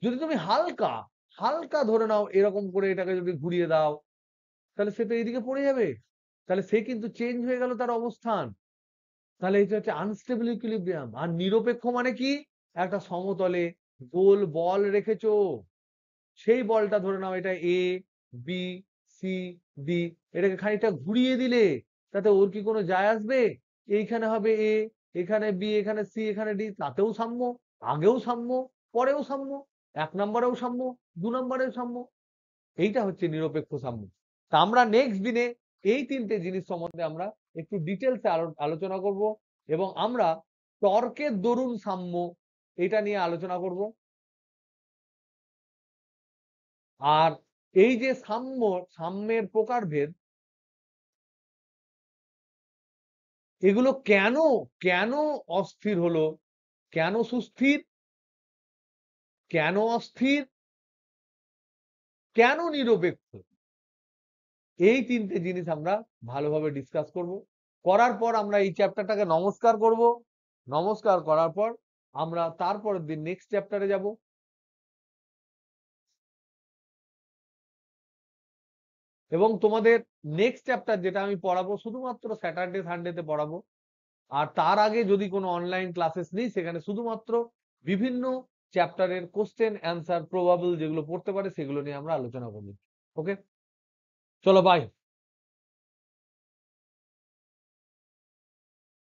যদি তুমি হালকা হালকা ধরে নাও এরকম করে এটাকে যদি ঘুরিয়ে দাও, তাহলে সে তো এইদিকে পড়ে যাবে। তাহলে সে কিন্তু চেঞ্জ হয়ে গেল তার অবস্থান। তাহলে এটা হচ্ছে আনস্টেবল ইকুইলিব্রিয়াম। আর নিরপেক্ষ মানে কি? একটা সমতলে গোল বল রেখেছো, সেই বলটা ধরে নাও এটা এ, বি, সি, ডি, এটাকে খানিকটা ঘুরিয়ে দিলে তাতে ওর কি কোনো যায় আসবে? এইখানে হবে এ, এখানে বি, এখানে সি, এখানে ডি, তাতেও সাম্য, আগেও সাম্য, পরেও সাম্য, 1 নম্বরেও সাম্য, 2 নম্বরেও সাম্য। এইটা হচ্ছে নিরপেক্ষ সাম্য। তা আমরা নেক্সট দিনে এই 3টে জিনিস সম্বন্ধে আমরা একটু ডিটেলসে আলোচনা করব, এবং আমরা তর্কের দরুন সাম্য এটা নিয়ে আলোচনা করব। আর এই যে সাম্যের প্রকারভেদ, এগুলো কেন কেন অস্থির হলো, কেন সুস্থির, কেন অস্থির, কেন নিরপেক্ষ, এই তিনটে জিনিস আমরা ভালোভাবে ডিসকাস করব। করার পর আমরা এই চ্যাপ্টারটাকে নমস্কার করব। নমস্কার করার পর আমরা তারপরের দিন নেক্সট চ্যাপ্টারে যাব। এবং তোমাদের নেক্সট চ্যাপ্টার যেটা আমি পড়াবো শুধুমাত্র স্যাটারডে সানডেতে পড়াবো। আর তার আগে যদি কোনো অনলাইন ক্লাসেস নেই, সেখানে শুধুমাত্র বিভিন্ন চ্যাপ্টারের কোশ্চেন অ্যান্সার প্রবাবল যেগুলো পড়তে পারে সেগুলো নিয়ে আমরা আলোচনা করব। ওকে, চলো বাই।